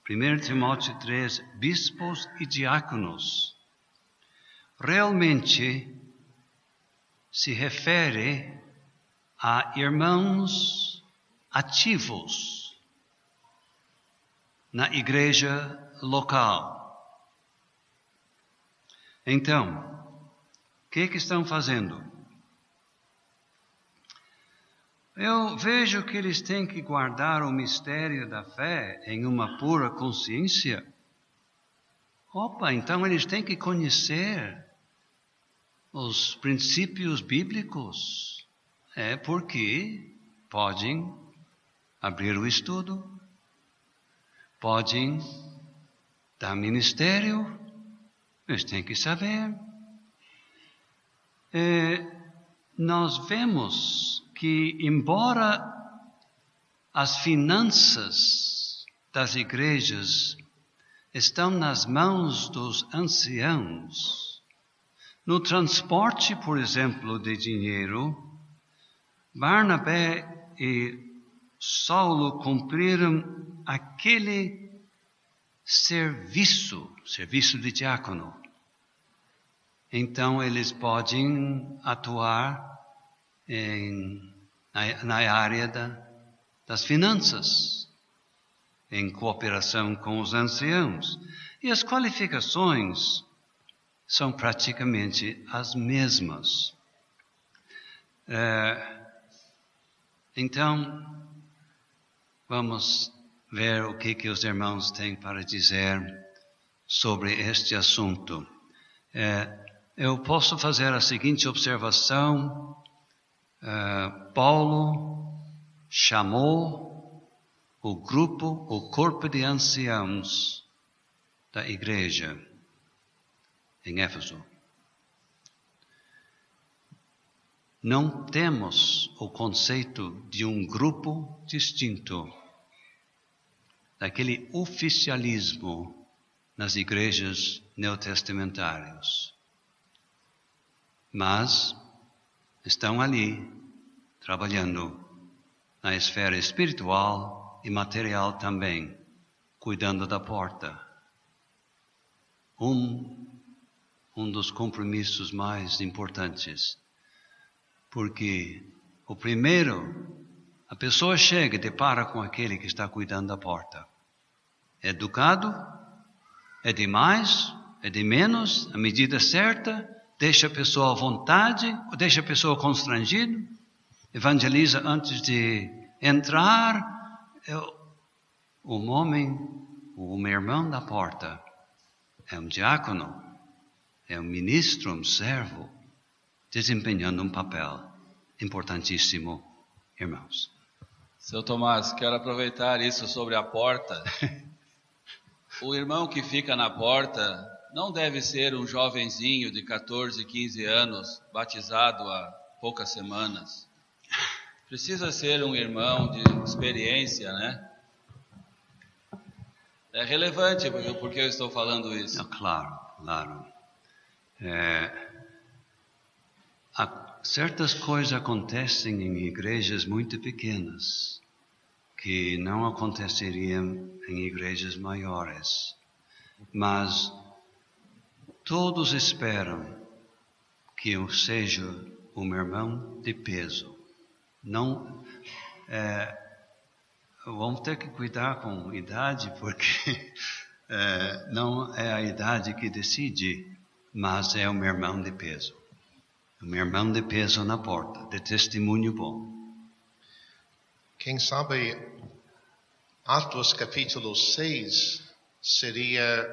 1 Timóteo 3, bispos e diáconos, realmente se refere a irmãos ativos na igreja local. Então, o que estão fazendo? Eu vejo que eles têm que guardar o mistério da fé em uma pura consciência. Então eles têm que conhecer os princípios bíblicos. Porque podem abrir o estudo, podem dar ministério, eles têm que saber. Nós vemos que, embora as finanças das igrejas estão nas mãos dos anciãos, no transporte, por exemplo, de dinheiro, Barnabé e Saulo cumpriram aquele serviço de diácono. Então eles podem atuar na área das finanças, em cooperação com os anciãos. E as qualificações são praticamente as mesmas. Então, vamos ver o que os irmãos têm para dizer sobre este assunto. Eu posso fazer a seguinte observação. Paulo chamou o corpo de anciãos da igreja em Éfeso. Não temos o conceito de um grupo distinto daquele oficialismo nas igrejas neotestamentárias. Mas estão ali, trabalhando na esfera espiritual e material também, cuidando da porta. Um dos compromissos mais importantes. Porque o primeiro, a pessoa chega e depara com aquele que está cuidando da porta. É educado? É de mais? É de menos? A medida certa? deixa a pessoa à vontade, ou deixa a pessoa constrangida, evangeliza antes de entrar. Um homem, um irmão da porta, é um diácono, é um ministro, um servo, desempenhando um papel importantíssimo, irmãos. Seu Tomás, quero aproveitar isso sobre a porta. O irmão que fica na porta não deve ser um jovenzinho de 14, 15 anos, batizado há poucas semanas. Precisa ser um irmão de experiência, né? É relevante porque eu estou falando isso. Claro. Certas coisas acontecem em igrejas muito pequenas que não aconteceriam em igrejas maiores. Mas todos esperam que eu seja um irmão de peso. Não, vamos ter que cuidar com a idade, porque não é a idade que decide, mas é um irmão de peso. Um irmão de peso na porta, de testemunho bom. Quem sabe Atos capítulo 6 seria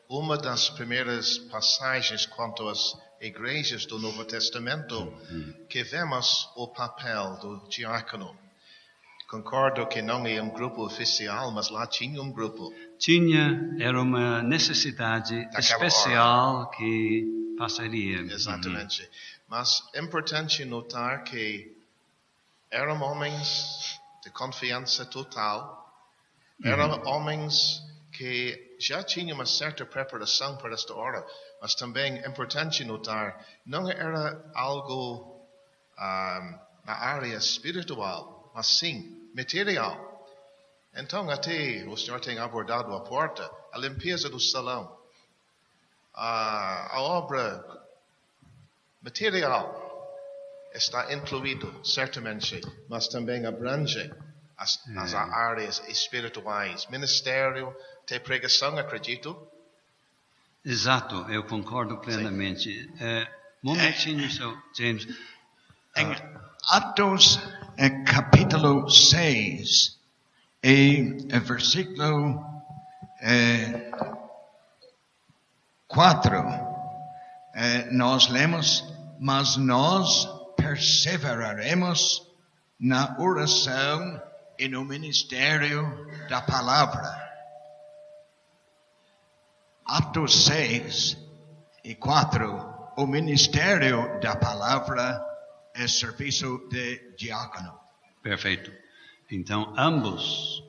uma das primeiras passagens quanto às igrejas do Novo Testamento que vemos o papel do diácono. Concordo que não é um grupo oficial, mas lá tinha um grupo. Era uma necessidade especial que passaria. Exatamente. Mas é importante notar que eram homens de confiança total, eram homens que já tinham uma certa preparação para esta hora, mas também é importante notar, não era algo na área espiritual, mas sim material. Então, até o Senhor tem abordado a porta, a limpeza do salão, a obra material está incluído, certamente, mas também abrange as áreas espirituais, ministério, até pregação, acredito. Exato, eu concordo plenamente. Momentinho, James. Em Atos capítulo 6, versículo 4, nós lemos: mas nós perseveraremos na oração e no ministério da palavra. Atos 6 e 4, o ministério da palavra é serviço de diácono. Perfeito. Então, ambos,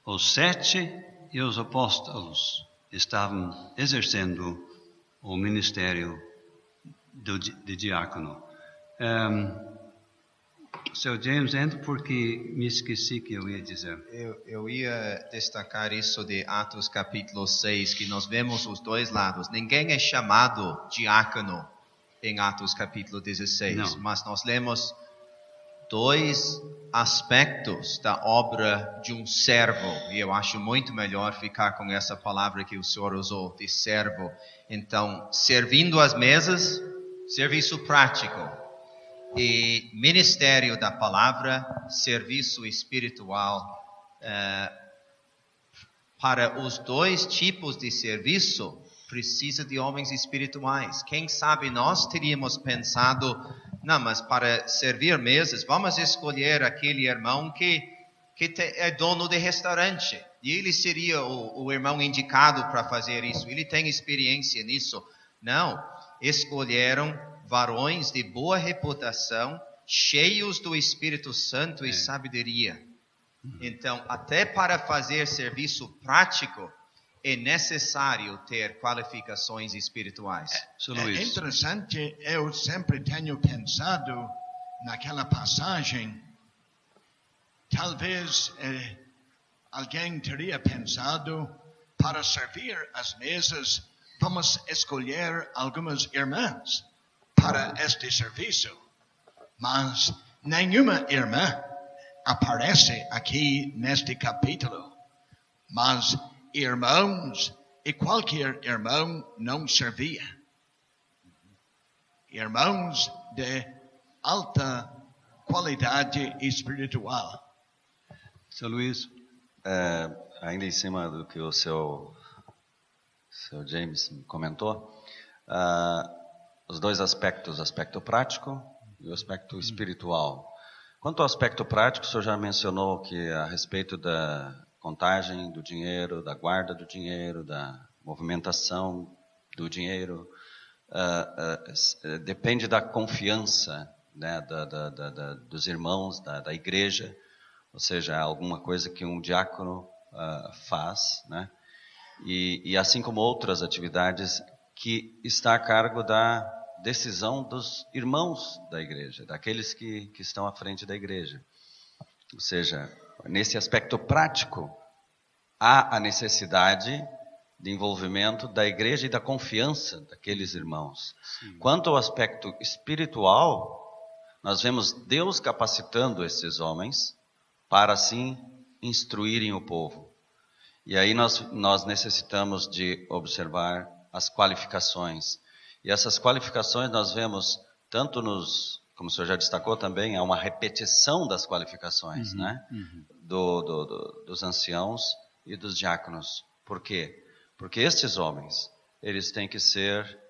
os 7 e os apóstolos, estavam exercendo o ministério de diácono. Seu James, entra porque me esqueci que eu ia dizer. Eu ia destacar isso de Atos capítulo 6, que nós vemos os dois lados. Ninguém é chamado diácono em Atos capítulo 16, não. Mas nós lemos 2 aspectos da obra de um servo, e eu acho muito melhor ficar com essa palavra que o Senhor usou, de servo. Então, servindo as mesas, serviço prático. E ministério da palavra, serviço espiritual. Para os 2 tipos de serviço, precisa de homens espirituais. Quem sabe nós teríamos pensado, não, mas para servir mesas, vamos escolher aquele irmão que é dono de restaurante. E ele seria o irmão indicado para fazer isso. Ele tem experiência nisso. Não, escolheram varões de boa reputação, cheios do Espírito Santo e sabedoria. Então, até para fazer serviço prático, é necessário ter qualificações espirituais. É interessante, eu sempre tenho pensado naquela passagem, talvez alguém teria pensado, para servir as mesas, vamos escolher algumas irmãs para este serviço, mas nenhuma irmã aparece aqui neste capítulo, mas irmãos, e qualquer irmão não servia. irmãos de alta qualidade espiritual. Seu Luiz, ainda em cima do que o seu James comentou, os dois aspectos, o aspecto prático e o aspecto espiritual. Quanto ao aspecto prático, o senhor já mencionou que a respeito da contagem do dinheiro, da guarda do dinheiro, da movimentação do dinheiro, depende da confiança, né, dos irmãos, da igreja, ou seja, alguma coisa que um diácono faz, né, e assim como outras atividades que está a cargo da decisão dos irmãos da igreja, daqueles que estão à frente da igreja. Ou seja, nesse aspecto prático, há a necessidade de envolvimento da igreja e da confiança daqueles irmãos. Sim. Quanto ao aspecto espiritual, nós vemos Deus capacitando esses homens para, assim, instruírem o povo. E aí nós necessitamos de observar as qualificações. E essas qualificações nós vemos tanto como o senhor já destacou também, há uma repetição das qualificações, né? Dos anciãos e dos diáconos. Por quê? Porque estes homens, eles têm que ser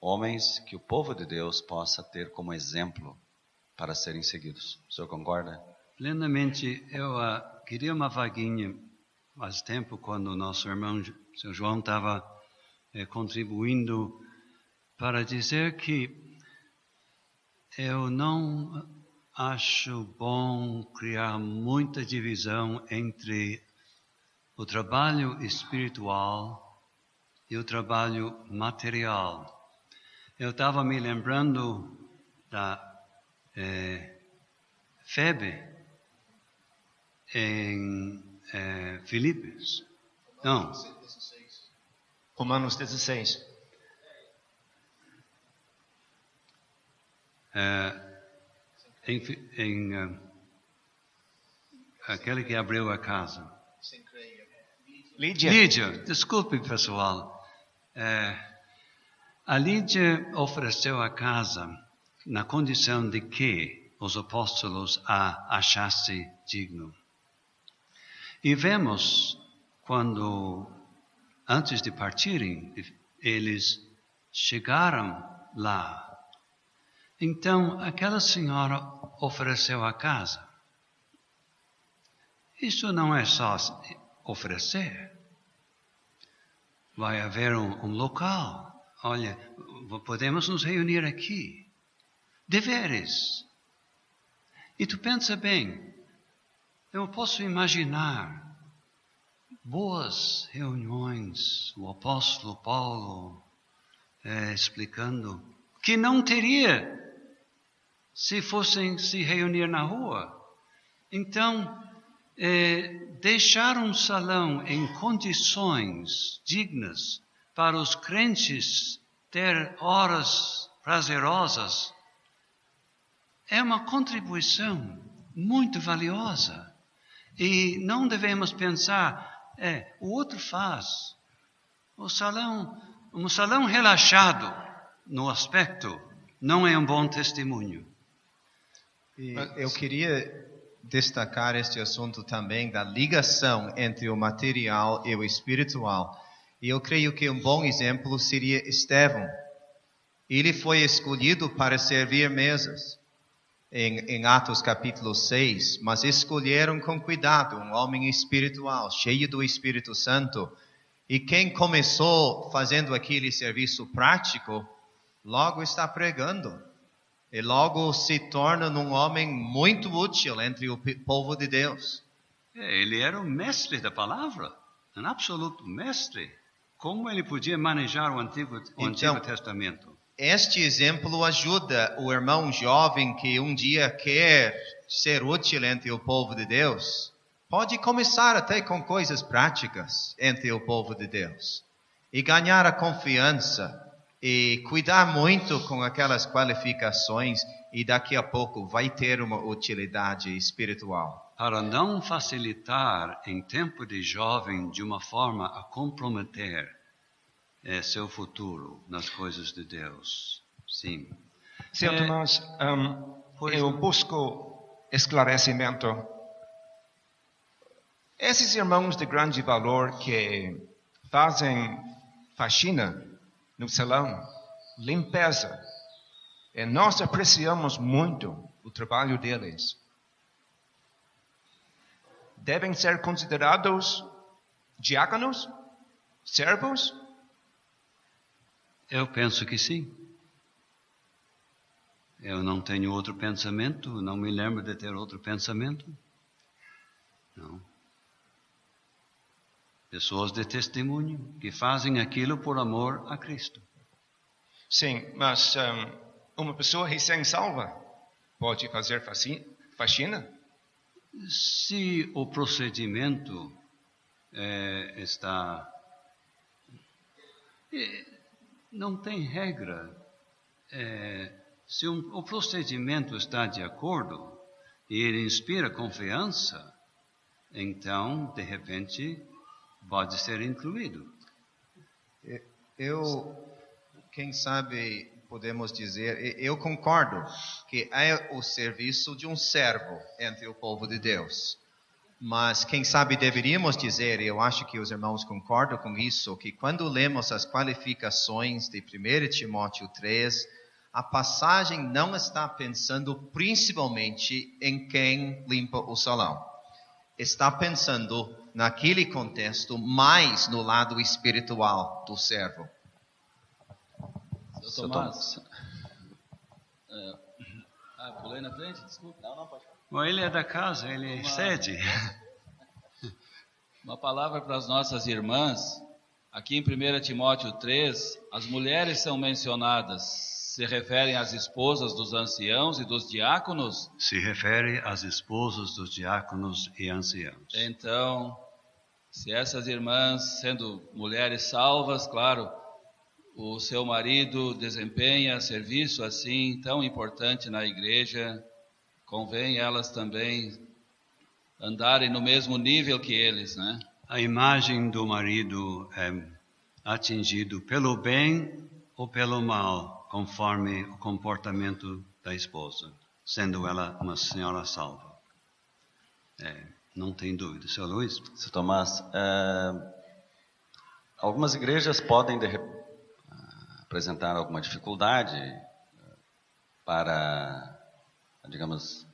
homens que o povo de Deus possa ter como exemplo para serem seguidos. O senhor concorda? Plenamente. Eu queria uma vaguinha faz tempo, quando o nosso irmão, seu João, estava contribuindo para dizer que eu não acho bom criar muita divisão entre o trabalho espiritual e o trabalho material. Eu estava me lembrando da Febe em Filipos. Não. Romanos 16. Aquele que abriu a casa. Lídia, desculpe, pessoal. A Lídia ofereceu a casa na condição de que os apóstolos a achassem digno. E vemos quando, antes de partirem, eles chegaram lá. Então, aquela senhora ofereceu a casa. Isso não é só oferecer. Vai haver um local. Olha, podemos nos reunir aqui. Deveres. E tu pensa bem, eu posso imaginar boas reuniões, o apóstolo Paulo explicando que não teria se fossem se reunir na rua. Então, deixar um salão em condições dignas para os crentes ter horas prazerosas é uma contribuição muito valiosa. E não devemos pensar, o outro faz. Um salão relaxado no aspecto não é um bom testemunho. E eu queria destacar este assunto também da ligação entre o material e o espiritual. E eu creio que um bom exemplo seria Estevão. Ele foi escolhido para servir mesas em Atos capítulo 6, mas escolheram com cuidado um homem espiritual, cheio do Espírito Santo. E quem começou fazendo aquele serviço prático, logo está pregando. E logo se torna um homem muito útil entre o povo de Deus. Ele era o mestre da palavra, um absoluto mestre. Como ele podia manejar o Antigo Testamento? Este exemplo ajuda o irmão jovem que um dia quer ser útil entre o povo de Deus. Pode começar até com coisas práticas entre o povo de Deus. E ganhar a confiança. E cuidar muito com aquelas qualificações. E daqui a pouco vai ter uma utilidade espiritual. Para não facilitar em tempo de jovem de uma forma a comprometer seu futuro nas coisas de Deus. Sim. Seu Tomás, eu busco esclarecimento. Esses irmãos de grande valor que fazem faxina no salão, limpeza, e nós apreciamos muito o trabalho deles. Devem ser considerados diáconos? Servos? Eu penso que sim. Eu não tenho outro pensamento, não me lembro de ter outro pensamento. Não. Pessoas de testemunho que fazem aquilo por amor a Cristo. Sim, mas uma pessoa recém-salva pode fazer faxina? Se o procedimento não tem regra. Se o procedimento está de acordo e ele inspira confiança, então, de repente, pode ser incluído. Quem sabe podemos dizer, eu concordo que é o serviço de um servo entre o povo de Deus. Mas quem sabe deveríamos dizer, e eu acho que os irmãos concordam com isso, que quando lemos as qualificações de 1 Timóteo 3, a passagem não está pensando principalmente em quem limpa o salão. Está pensando naquele contexto mais no lado espiritual do servo. Seu Tomás. Pulei na frente? Desculpa. Não, pode falar. Bom, ele é da casa, ele cede. Uma palavra para as nossas irmãs. Aqui em 1 Timóteo 3, as mulheres são mencionadas. Se referem às esposas dos anciãos e dos diáconos? Se refere às esposas dos diáconos e anciãos. Então, se essas irmãs, sendo mulheres salvas, claro, o seu marido desempenha serviço assim tão importante na igreja, convém elas também andarem no mesmo nível que eles, né? A imagem do marido é atingido pelo bem ou pelo mal, conforme o comportamento da esposa, sendo ela uma senhora salva. Não tem dúvida. Seu Luiz? Seu Tomás, algumas igrejas podem apresentar alguma dificuldade para, digamos,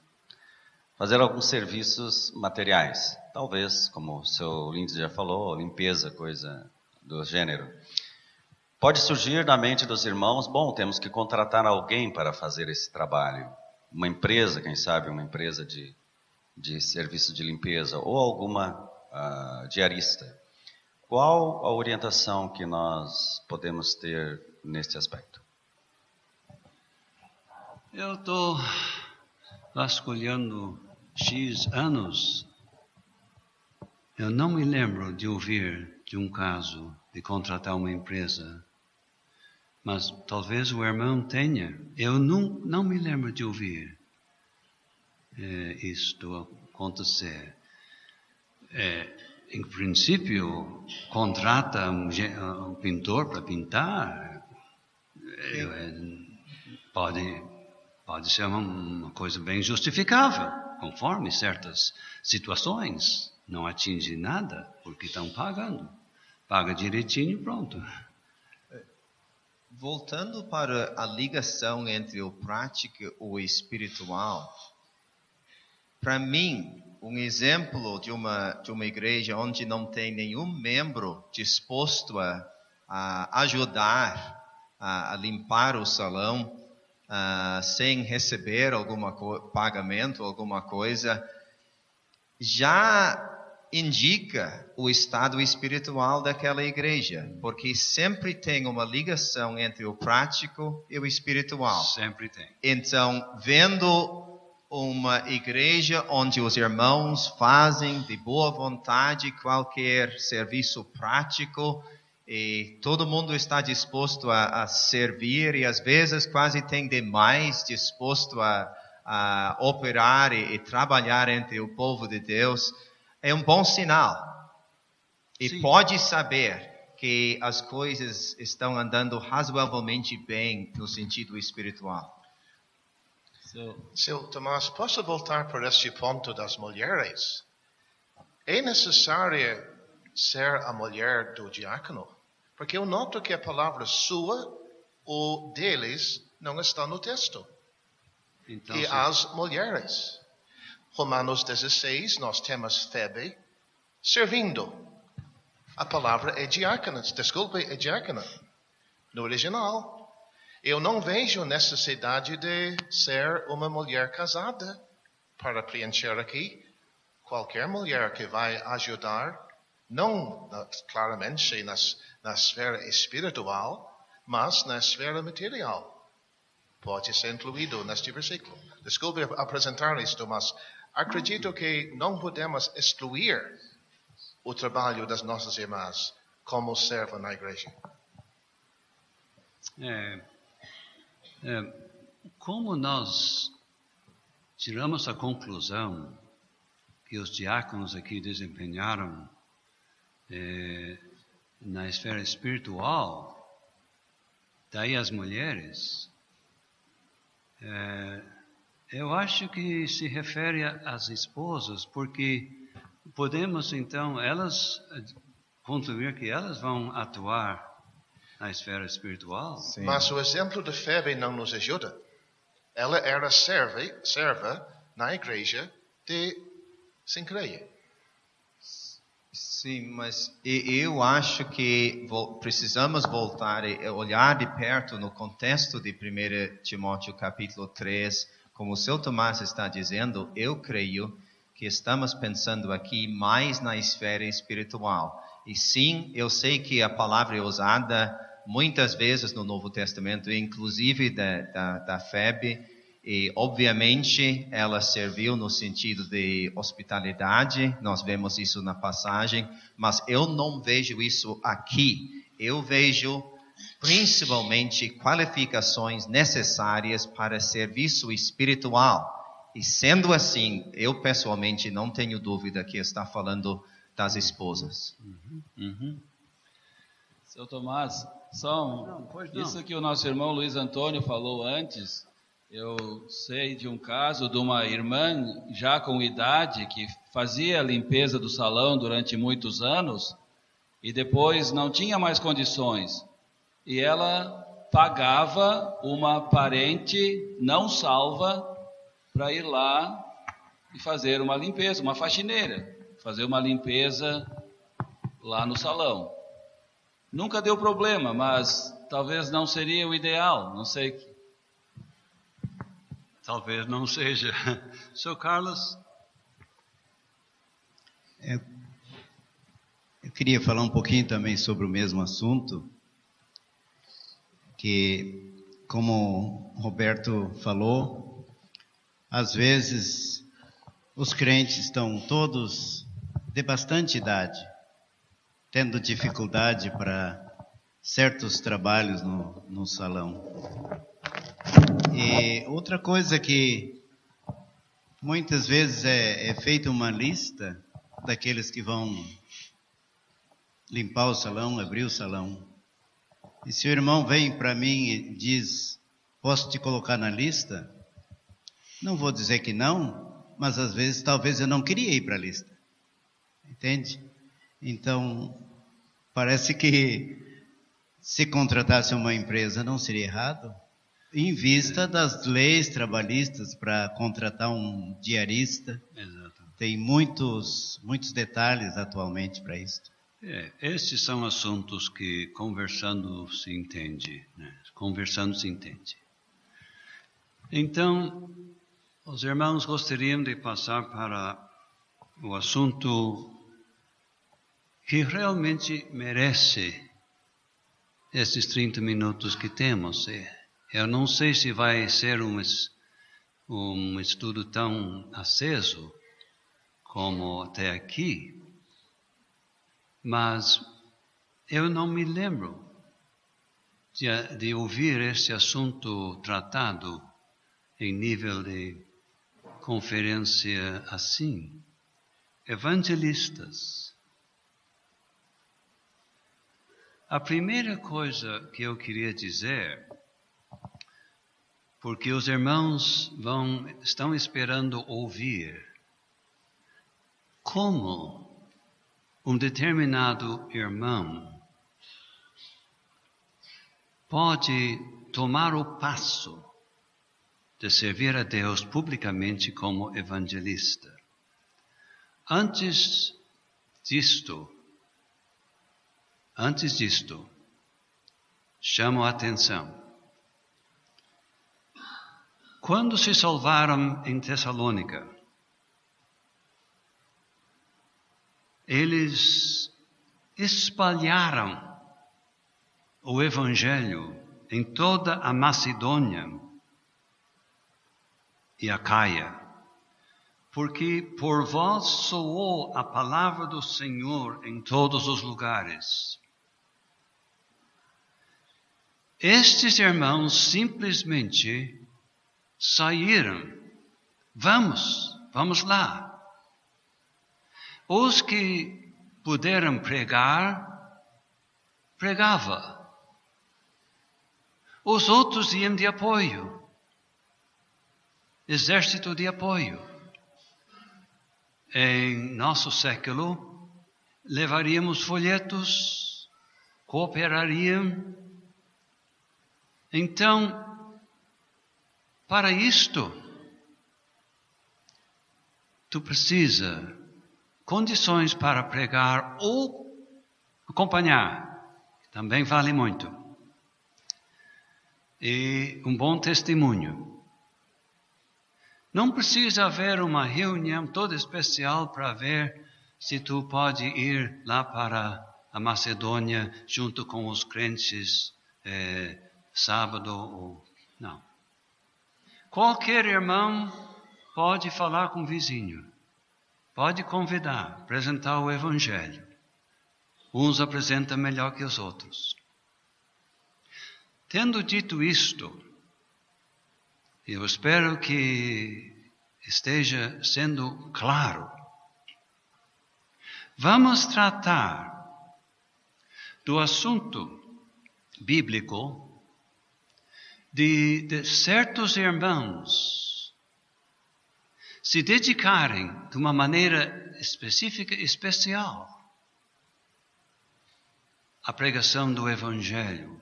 fazer alguns serviços materiais. Talvez, como o seu Lindsay já falou, limpeza, coisa do gênero. Pode surgir na mente dos irmãos, bom, temos que contratar alguém para fazer esse trabalho. Uma empresa, quem sabe, uma empresa de serviço de limpeza ou alguma diarista. Qual a orientação que nós podemos ter neste aspecto? Eu estou vasculhando X anos. Eu não me lembro de ouvir de um caso de contratar uma empresa. Mas talvez o irmão tenha. Eu não me lembro de ouvir isto acontecer. Em princípio, contrata um pintor para pintar. Pode ser uma coisa bem justificável, conforme certas situações. Não atinge nada, porque estão pagando. Paga direitinho e pronto. Voltando para a ligação entre o prático e o espiritual, para mim, um exemplo de uma igreja onde não tem nenhum membro disposto a ajudar a limpar o salão, sem receber pagamento, alguma coisa, já indica o estado espiritual daquela igreja, porque sempre tem uma ligação entre o prático e o espiritual. Sempre tem. Então, vendo uma igreja onde os irmãos fazem de boa vontade qualquer serviço prático e todo mundo está disposto a servir e às vezes quase tem demais disposto a operar e trabalhar entre o povo de Deus, é um bom sinal. E sim, pode saber que as coisas estão andando razoavelmente bem no sentido espiritual. Seu Tomás, posso voltar para este ponto das mulheres? É necessário ser a mulher do diácono? Porque eu noto que a palavra sua ou deles não está no texto. Então, E as mulheres. Romanos 16, nós temos Febe servindo. A palavra é diácona, desculpe, é diácona. No original. Eu não vejo necessidade de ser uma mulher casada para preencher aqui. Qualquer mulher que vai ajudar, não claramente na esfera espiritual, mas na esfera material. Pode ser incluído neste versículo. Desculpe apresentar isto, mas acredito que não podemos excluir o trabalho das nossas irmãs como serva na igreja. Como nós tiramos a conclusão que os diáconos aqui desempenharam na esfera espiritual, daí as mulheres, eu acho que se refere às esposas, porque podemos então elas concluir que elas vão atuar na esfera espiritual. Sim. Mas o exemplo de Febe não nos ajuda. Ela era serva na igreja de Sincreia. Sim, mas eu acho que precisamos voltar e olhar de perto no contexto de 1 Timóteo capítulo 3, como o seu Tomás está dizendo, eu creio que estamos pensando aqui mais na esfera espiritual. E sim, eu sei que a palavra é usada muitas vezes no Novo Testamento, inclusive da Febe, e obviamente ela serviu no sentido de hospitalidade, nós vemos isso na passagem, mas eu não vejo isso aqui. Eu vejo principalmente qualificações necessárias para serviço espiritual. E sendo assim, eu pessoalmente não tenho dúvida que está falando das esposas. Seu Tomás, isso que o nosso irmão Luiz Antônio falou antes, eu sei de um caso de uma irmã já com idade que fazia a limpeza do salão durante muitos anos e depois não tinha mais condições. E ela pagava uma parente não salva para ir lá e fazer uma limpeza, uma faxineira, fazer uma limpeza lá no salão. Nunca deu problema, mas talvez não seria o ideal, não sei. Talvez não seja. Sr. Carlos? Eu queria falar um pouquinho também sobre o mesmo assunto, que, como o Roberto falou, às vezes os crentes estão todos de bastante idade, tendo dificuldade para certos trabalhos no salão. E outra coisa que muitas vezes é feita uma lista daqueles que vão limpar o salão, abrir o salão. E se o irmão vem para mim e diz, posso te colocar na lista? Não vou dizer que não, mas às vezes, talvez eu não queria ir para a lista. Entende? Então, parece que se contratasse uma empresa não seria errado, em vista das leis trabalhistas para contratar um diarista. Exato. Tem muitos detalhes atualmente para isso. Estes são assuntos que conversando se entende, né? Conversando se entende. Então, os irmãos gostariam de passar para o assunto que realmente merece esses 30 minutos que temos. Eu não sei se vai ser um estudo tão aceso como até aqui, mas eu não me lembro de ouvir esse assunto tratado em nível de conferência assim. Evangelistas. A primeira coisa que eu queria dizer, porque os irmãos estão esperando ouvir como um determinado irmão pode tomar o passo de servir a Deus publicamente como evangelista. Antes disto, chamo a atenção. Quando se salvaram em Tessalônica, eles espalharam o Evangelho em toda a Macedônia e a Caia, porque por vós soou a palavra do Senhor em todos os lugares. Estes irmãos simplesmente saíram. Vamos lá. Os que puderam pregar, pregava. Os outros iam de apoio. Exército de apoio. Em nosso século, levaríamos folhetos, cooperariam. Então, para isto, tu precisa condições para pregar ou acompanhar. Também vale muito. E um bom testemunho. Não precisa haver uma reunião toda especial para ver se tu pode ir lá para a Macedônia junto com os crentes sábado. Não. Qualquer irmão pode falar com o vizinho, pode convidar, apresentar o Evangelho. Uns apresentam melhor que os outros. Tendo dito isto, eu espero que esteja sendo claro. Vamos tratar do assunto bíblico de certos irmãos se dedicarem de uma maneira específica, especial, à pregação do Evangelho.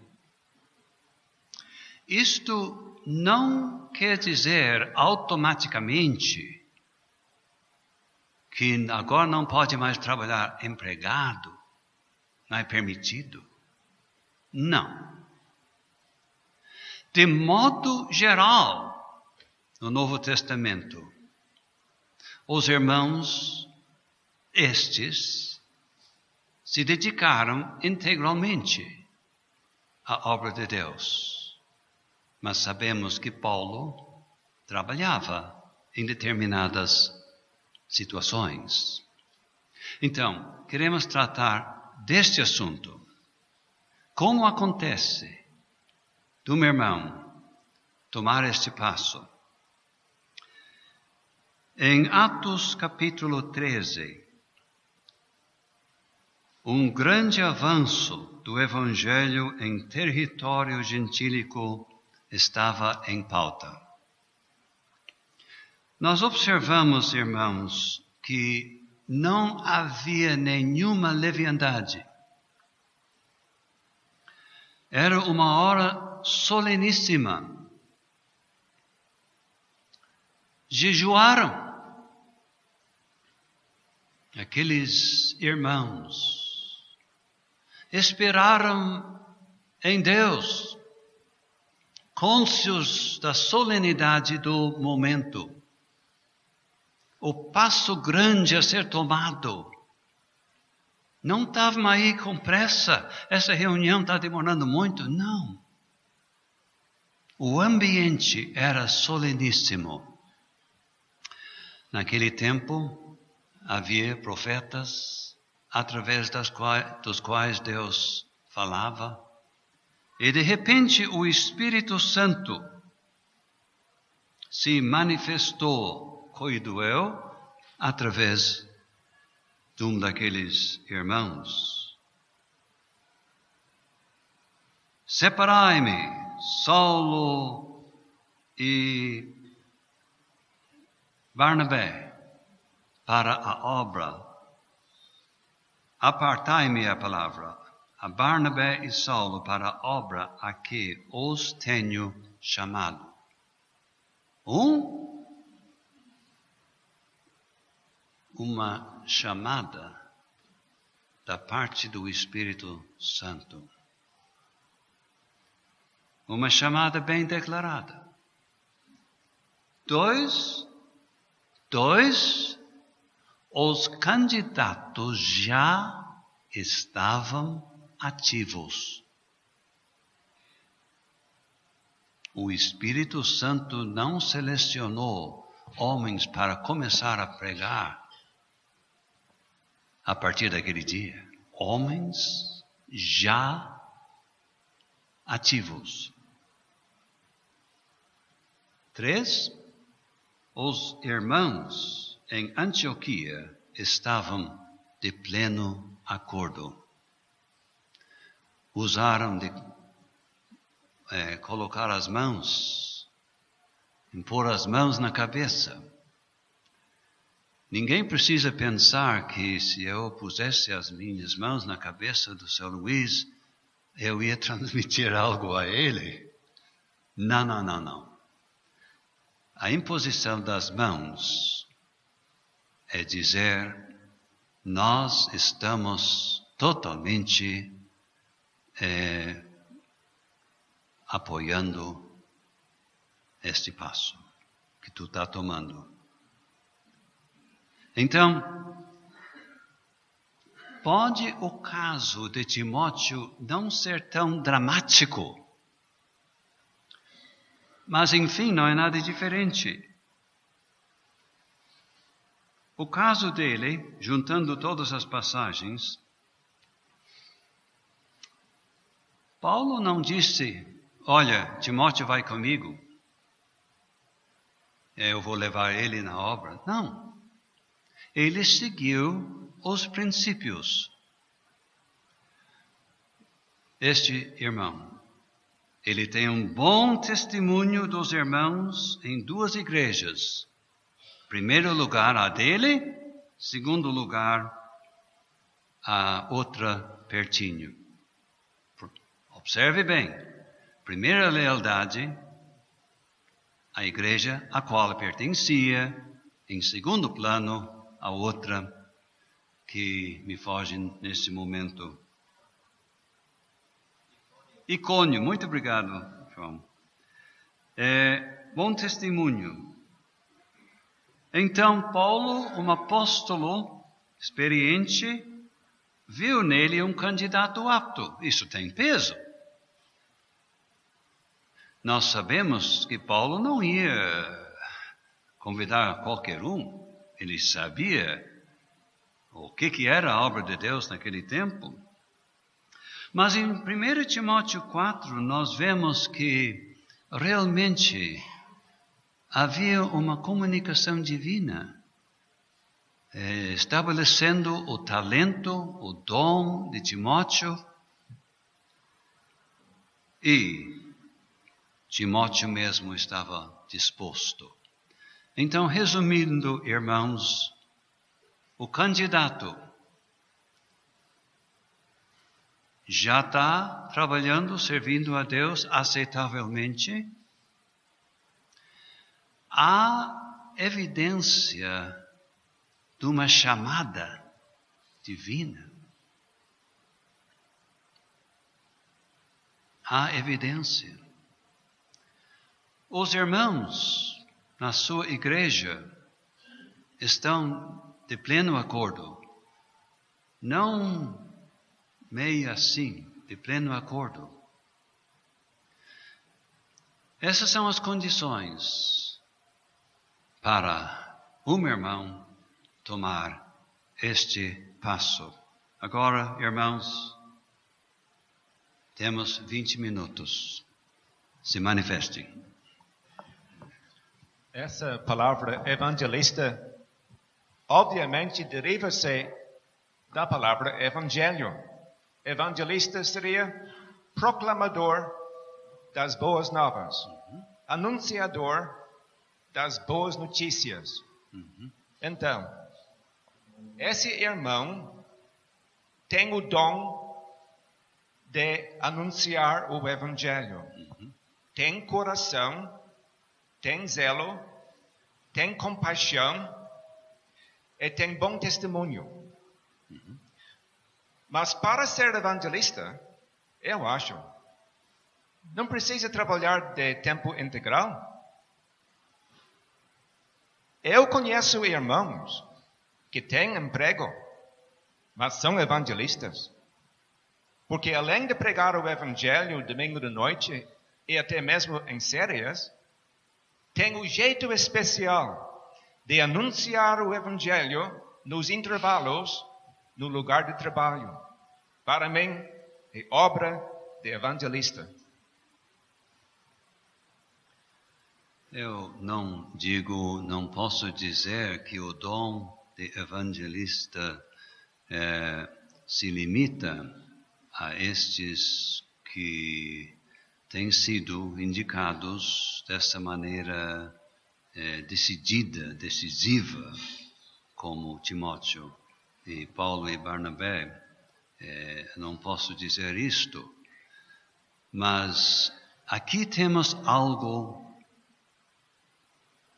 Isto não quer dizer automaticamente que agora não pode mais trabalhar empregado, não é permitido. Não. De modo geral, no Novo Testamento, os irmãos, estes, se dedicaram integralmente à obra de Deus. Mas sabemos que Paulo trabalhava em determinadas situações. Então, queremos tratar deste assunto. Como acontece do meu irmão tomar este passo? Em Atos capítulo 13, um grande avanço do Evangelho em território gentílico estava em pauta. Nós observamos, irmãos, que não havia nenhuma leviandade. Era uma hora soleníssima. Jejuaram aqueles irmãos, esperaram em Deus, cônscios da solenidade do momento. O passo grande a ser tomado. Não estavam aí com pressa. Essa reunião está demorando muito. Não. O ambiente era soleníssimo. Naquele tempo, havia profetas através dos quais Deus falava. E de repente o Espírito Santo se manifestou, coidoeu, através de um daqueles irmãos. Separai-me, Saulo e Barnabé para a obra. Apartai-me a palavra, a Barnabé e Saulo para a obra a que os tenho chamado. Uma chamada da parte do Espírito Santo. Uma chamada bem declarada. Dois, os candidatos já estavam ativos. O Espírito Santo não selecionou homens para começar a pregar a partir daquele dia. Homens já ativos. 3, os irmãos em Antioquia estavam de pleno acordo. Usaram de colocar as mãos, impor as mãos na cabeça. Ninguém precisa pensar que se eu pusesse as minhas mãos na cabeça do seu Luiz, eu ia transmitir algo a ele. Não. A imposição das mãos é dizer, nós estamos totalmente apoiando este passo que tu está tomando. Então, pode o caso de Timóteo não ser tão dramático, mas enfim, não é nada diferente. O caso dele, juntando todas as passagens, Paulo não disse, olha, Timóteo vai comigo, eu vou levar ele na obra. Não. Ele seguiu os princípios. Este irmão, ele tem um bom testemunho dos irmãos em 2 igrejas. Primeiro lugar, a dele. Segundo lugar, a outra pertinho. Observe bem. Primeira lealdade, a igreja a qual pertencia. Em segundo plano, a outra que me foge nesse momento. Icônio, muito obrigado, João. Bom testemunho. Então, Paulo, um apóstolo experiente, viu nele um candidato apto. Isso tem peso. Nós sabemos que Paulo não ia convidar qualquer um. Ele sabia o que era a obra de Deus naquele tempo. Mas em 1 Timóteo 4, nós vemos que realmente havia uma comunicação divina, estabelecendo o talento, o dom de Timóteo. E Timóteo mesmo estava disposto. Então, resumindo, irmãos, o candidato já está trabalhando, servindo a Deus aceitavelmente. Há evidência de uma chamada divina. Há evidência. Os irmãos na sua igreja estão de pleno acordo. Não meio assim, de pleno acordo. Essas são as condições para um irmão tomar este passo. Agora, irmãos, temos 20 minutos. Se manifestem. Essa palavra evangelista, obviamente, deriva-se da palavra evangelho. Evangelista seria proclamador das boas novas. anunciador das boas notícias. Então, esse irmão tem o dom de anunciar o Evangelho. Tem coração, tem zelo, tem compaixão e tem bom testemunho. Mas para ser evangelista, eu acho, não precisa trabalhar de tempo integral. Eu conheço irmãos que têm emprego, mas são evangelistas. Porque além de pregar o Evangelho domingo de noite e até mesmo em séries, tem um jeito especial de anunciar o Evangelho nos intervalos no lugar de trabalho. Para mim, é obra de evangelista. Eu não posso dizer que o dom de evangelista se limita a estes que têm sido indicados dessa maneira decisiva, como Timóteo e Paulo e Barnabé. Não posso dizer isto, mas aqui temos algo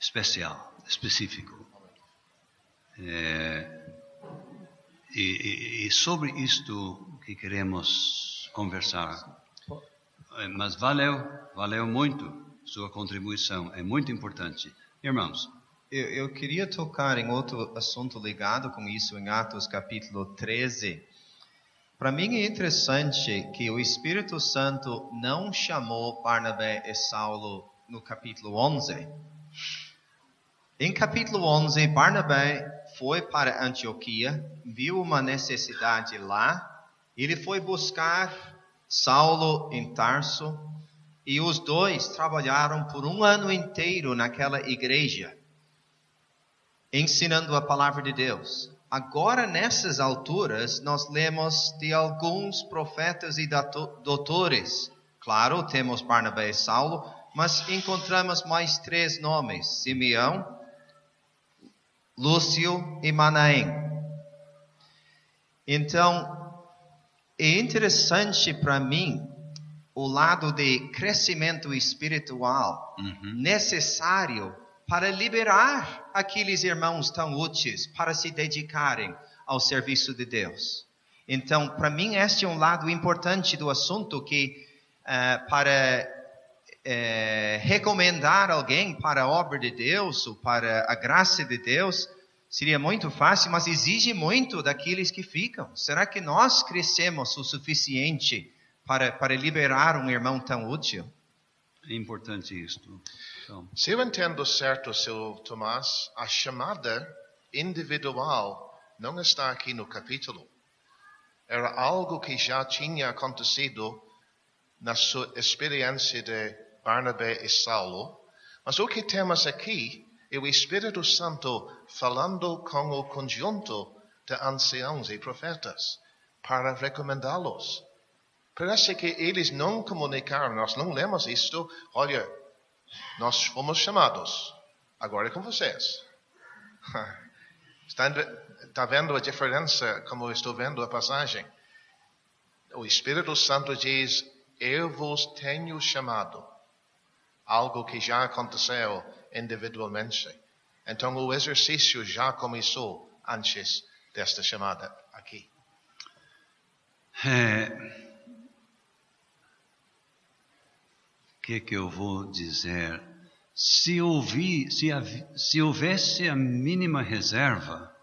específico. E sobre isto que queremos conversar. Mas valeu muito sua contribuição, é muito importante. Irmãos. Eu queria tocar em outro assunto ligado com isso em Atos capítulo 13. Para mim é interessante que o Espírito Santo não chamou Barnabé e Saulo no capítulo 11. Em capítulo 11, Barnabé foi para Antioquia, viu uma necessidade lá, ele foi buscar Saulo em Tarso, e os dois trabalharam por 1 ano inteiro naquela igreja, ensinando a palavra de Deus. Agora, nessas alturas, nós lemos de alguns profetas e doutores. Claro, temos Barnabé e Saulo, mas encontramos mais 3 nomes: Simeão, Lúcio e Manaém. Então, é interessante para mim o lado de crescimento espiritual necessário para liberar aqueles irmãos tão úteis para se dedicarem ao serviço de Deus. Então, para mim, este é um lado importante do assunto que para recomendar alguém para a obra de Deus ou para a graça de Deus seria muito fácil, mas exige muito daqueles que ficam. Será que nós crescemos o suficiente para liberar um irmão tão útil? É importante isto. Então, se eu entendo certo, Sr. Tomás, a chamada individual não está aqui no capítulo. Era algo que já tinha acontecido na sua experiência de Barnabé e Saulo. Mas o que temos aqui é o Espírito Santo falando com o conjunto de anciãos e profetas para recomendá-los. Parece que eles não comunicaram, nós não lemos isto. Olha, nós fomos chamados, agora é com vocês. Está vendo a diferença como eu estou vendo a passagem? O Espírito Santo diz, eu vos tenho chamado. Algo que já aconteceu individualmente. Então o exercício já começou antes desta chamada aqui. O que eu vou dizer? Se houvesse a mínima reserva,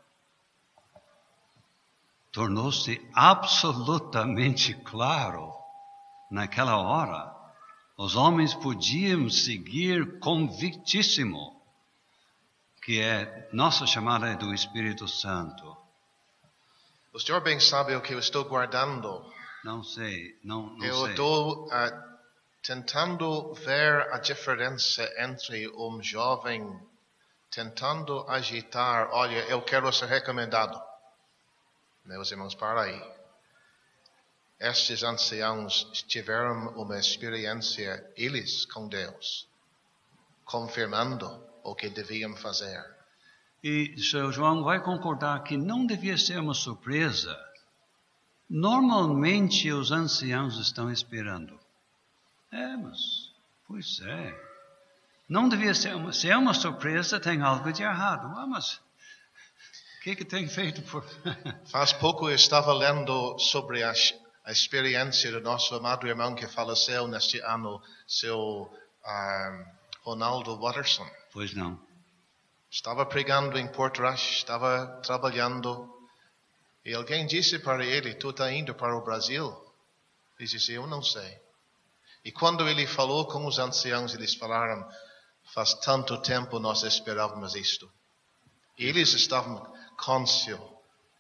tornou-se absolutamente claro naquela hora. Os homens podiam seguir convictíssimo que nossa chamada é do Espírito Santo. O senhor bem sabe o que eu estou guardando. Não sei, não eu sei. Estou tentando ver a diferença entre um jovem tentando agitar, olha, eu quero ser recomendado. Meus irmãos, para aí. Estes anciãos tiveram uma experiência, eles, com Deus. confirmando o que deviam fazer. E Sr. João vai concordar que não devia ser uma surpresa. Normalmente os anciãos estão esperando. Pois é. Não devia ser se é uma surpresa, tem algo de errado. Mas o que tem feito por... Faz pouco eu estava lendo sobre a experiência do nosso amado irmão que faleceu neste ano, seu Ronaldo Watterson. Pois não. Estava pregando em Portrush, estava trabalhando, e alguém disse para ele, tu está indo para o Brasil? Ele disse, eu não sei. E quando ele falou com os anciãos, eles falaram, faz tanto tempo nós esperávamos isto. E eles estavam conscientes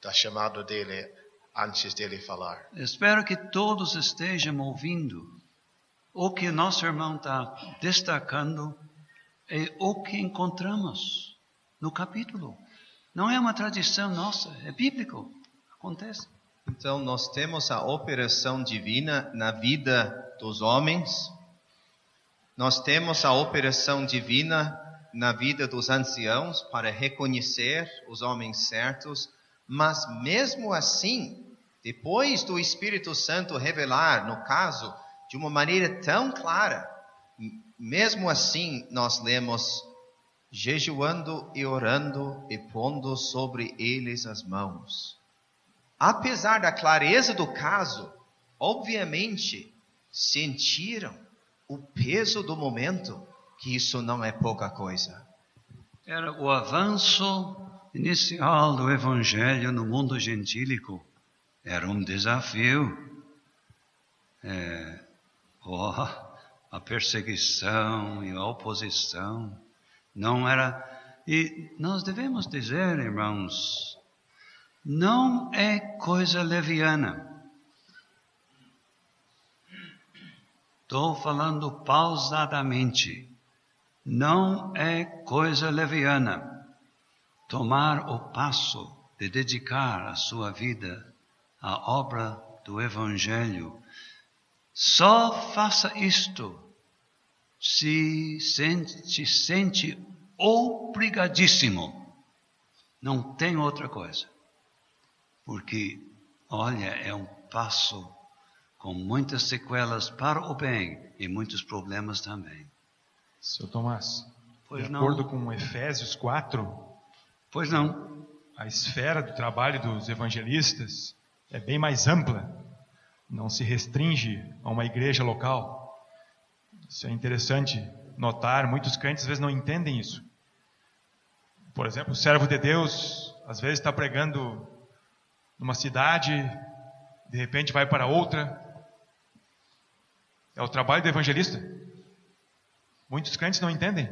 da chamada dele antes dele falar. Espero que todos estejam ouvindo. O que nosso irmão está destacando é o que encontramos no capítulo. Não é uma tradição nossa, é bíblico. Acontece. Então, nós temos a operação divina na vida dos homens. Nós temos a operação divina na vida dos anciãos para reconhecer os homens certos. Mas mesmo assim, depois do Espírito Santo revelar, no caso, de uma maneira tão clara, mesmo assim nós lemos jejuando e orando e pondo sobre eles as mãos. Apesar da clareza do caso, obviamente sentiram o peso do momento, que isso não é pouca coisa. Era o avanço inicial do Evangelho no mundo gentílico. Era um desafio. A perseguição e a oposição. Não era. E nós devemos dizer, irmãos, não é coisa leviana. Estou falando pausadamente. Não é coisa leviana tomar o passo de dedicar a sua vida à obra do Evangelho. Só faça isto se sente obrigadíssimo. Não tem outra coisa. Porque, olha, é um passo com muitas sequelas para o bem e muitos problemas também. Seu Tomás, pois de não. acordo com Efésios 4, pois não. A esfera do trabalho dos evangelistas é bem mais ampla. Não se restringe a uma igreja local. Isso é interessante notar. Muitos crentes às vezes não entendem isso. Por exemplo, o servo de Deus às vezes está pregando numa cidade, de repente vai para outra. É o trabalho do evangelista. Muitos crentes não entendem.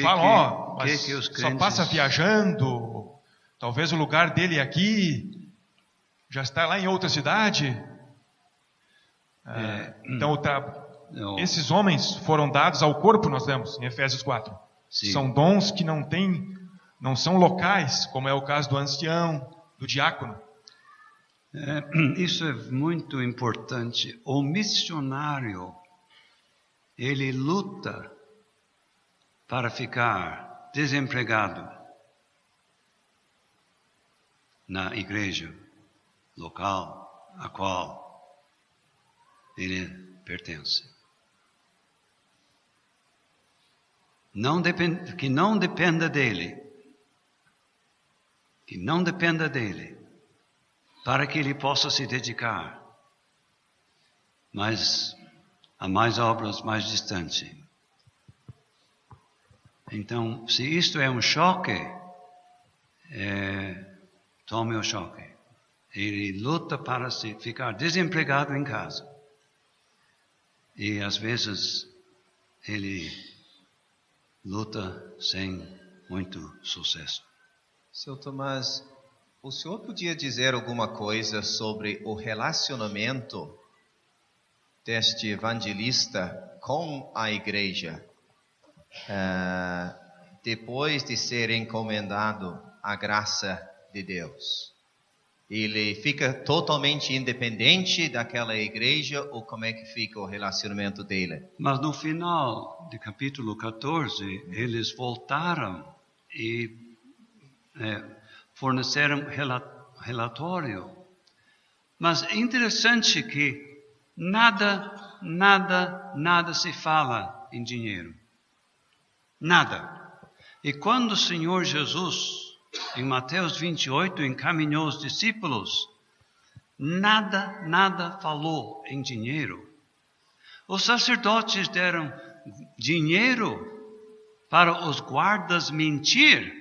Falam, mas os crentes... só passa viajando. Talvez o lugar dele é aqui. Já está lá em outra cidade. Então, esses homens foram dados ao corpo, nós lemos em Efésios 4. Sim. São dons que não são locais, como é o caso do ancião, do diácono. Isso é muito importante. O missionário, ele luta para ficar desempregado na igreja local a qual ele pertence. Que não dependa dele. Que não dependa dele. Para que ele possa se dedicar. Mas a mais obras mais distantes. Então, se isto é um choque, tome o choque. Ele luta para ficar desempregado em casa. E às vezes ele luta sem muito sucesso. Seu Tomás, o senhor podia dizer alguma coisa sobre o relacionamento deste evangelista com a igreja, depois de ser encomendado à graça de Deus? Ele fica totalmente independente daquela igreja ou como é que fica o relacionamento dele? Mas no final do capítulo 14, eles voltaram e forneceram relatório. Mas é interessante que nada se fala em dinheiro. Nada. E quando o Senhor Jesus, em Mateus 28, encaminhou os discípulos, nada falou em dinheiro. Os sacerdotes deram dinheiro para os guardas mentir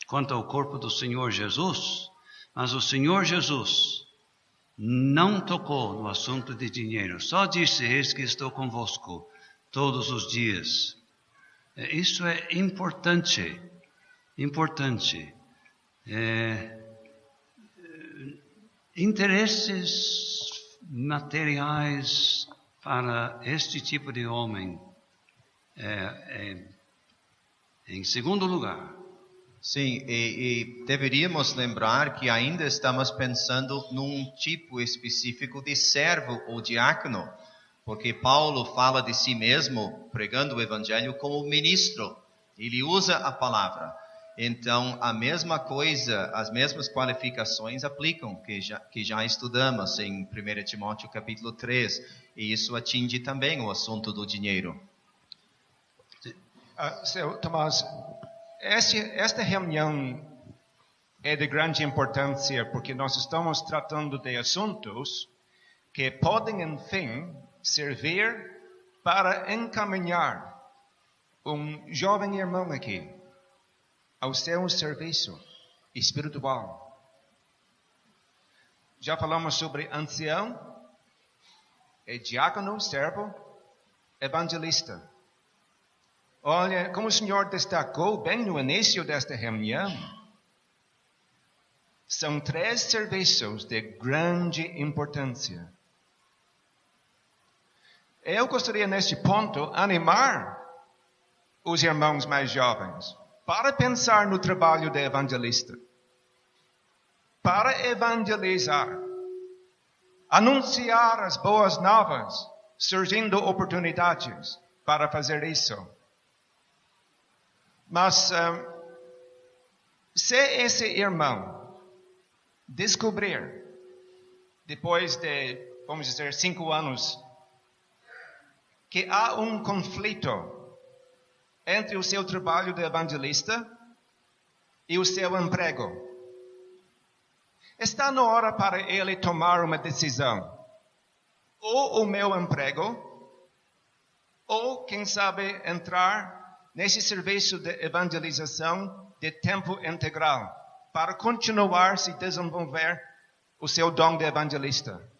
quanto ao corpo do Senhor Jesus, mas o Senhor Jesus não tocou no assunto de dinheiro, só disse: eis que estou convosco todos os dias. Isso é importante. Interesses materiais para este tipo de homem, em segundo lugar. Sim, e deveríamos lembrar que ainda estamos pensando num tipo específico de servo ou diácono, porque Paulo fala de si mesmo, pregando o evangelho, como ministro. Ele usa a palavra. Então, a mesma coisa, as mesmas qualificações aplicam, que já estudamos em 1 Timóteo capítulo 3, e isso atinge também o assunto do dinheiro. Seu Tomás, esta reunião é de grande importância porque nós estamos tratando de assuntos que podem, enfim, servir para encaminhar um jovem irmão aqui ao seu serviço espiritual. Já falamos sobre ancião, diácono, servo, evangelista. Olha, como o Senhor destacou bem no início desta reunião, são 3 serviços de grande importância. Eu gostaria, neste ponto, animar os irmãos mais jovens para pensar no trabalho de evangelista, para evangelizar, anunciar as boas novas, surgindo oportunidades para fazer isso. Mas se esse irmão descobrir, depois de, vamos dizer, 5 anos, que há um conflito entre o seu trabalho de evangelista e o seu emprego, está na hora para ele tomar uma decisão. Ou o meu emprego, ou, quem sabe, entrar nesse serviço de evangelização de tempo integral, para continuar se desenvolver o seu dom de evangelista.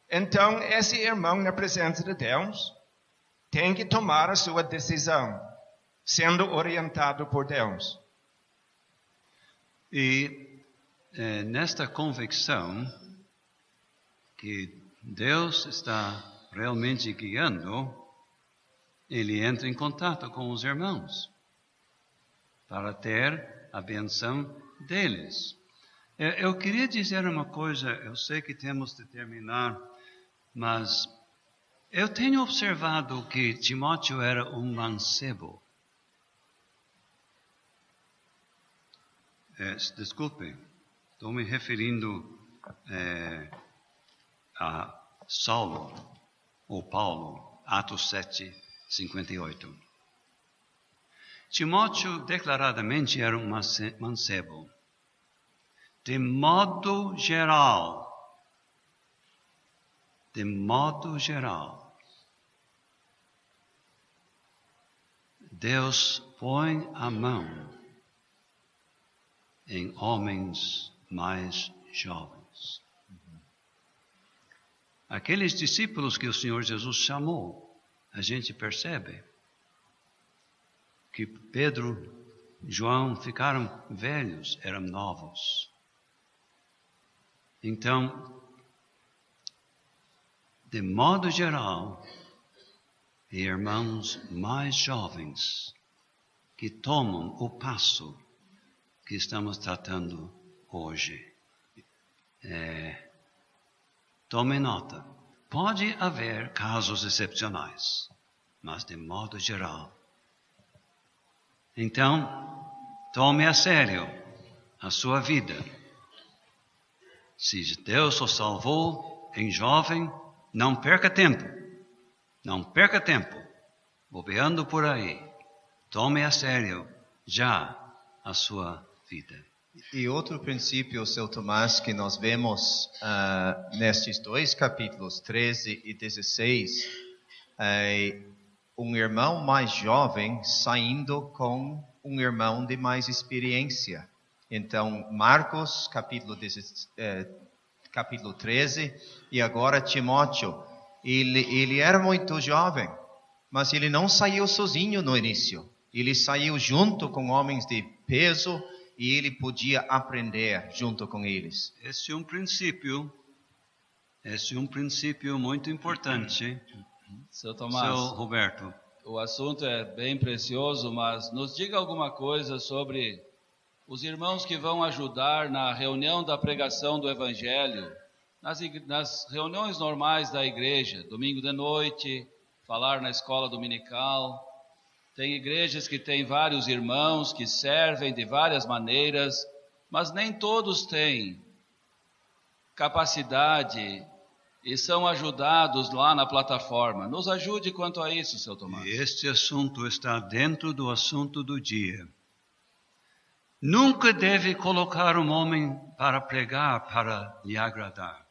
Então, esse irmão, na presença de Deus, tem que tomar a sua decisão, sendo orientado por Deus. E nesta convicção que Deus está realmente guiando, ele entra em contato com os irmãos para ter a benção deles. Eu queria dizer uma coisa, eu sei que temos de terminar, mas eu tenho observado que Timóteo era um mancebo. Desculpe, estou me referindo a Saulo, ou Paulo, Atos 7, 58. Timóteo declaradamente era um mancebo. De modo geral, Deus põe a mão em homens mais jovens. Aqueles discípulos que o Senhor Jesus chamou, a gente percebe que Pedro e João ficaram velhos, eram novos. Então, de modo geral, irmãos mais jovens que tomam o passo que estamos tratando hoje. Tome nota. Pode haver casos excepcionais, mas de modo geral. Então, tome a sério a sua vida. Se Deus o salvou em jovem, não perca tempo. Não perca tempo bobeando por aí. Tome a sério já a sua vida. E outro princípio, seu Tomás, que nós vemos nestes dois capítulos, 13 e 16, um irmão mais jovem saindo com um irmão de mais experiência. Então, Marcos, capítulo 13, e agora Timóteo. Ele era muito jovem, mas ele não saiu sozinho no início. Ele saiu junto com homens de peso e ele podia aprender junto com eles. Esse é um princípio muito importante. Seu Tomás, Seu Roberto. O assunto é bem precioso, mas nos diga alguma coisa sobre os irmãos que vão ajudar na reunião da pregação do Evangelho, nas reuniões normais da igreja, domingo de noite, falar na escola dominical. Tem igrejas que têm vários irmãos que servem de várias maneiras, mas nem todos têm capacidade e são ajudados lá na plataforma. Nos ajude quanto a isso, seu Tomás. Este assunto está dentro do assunto do dia. Nunca deve colocar um homem para pregar para lhe agradar.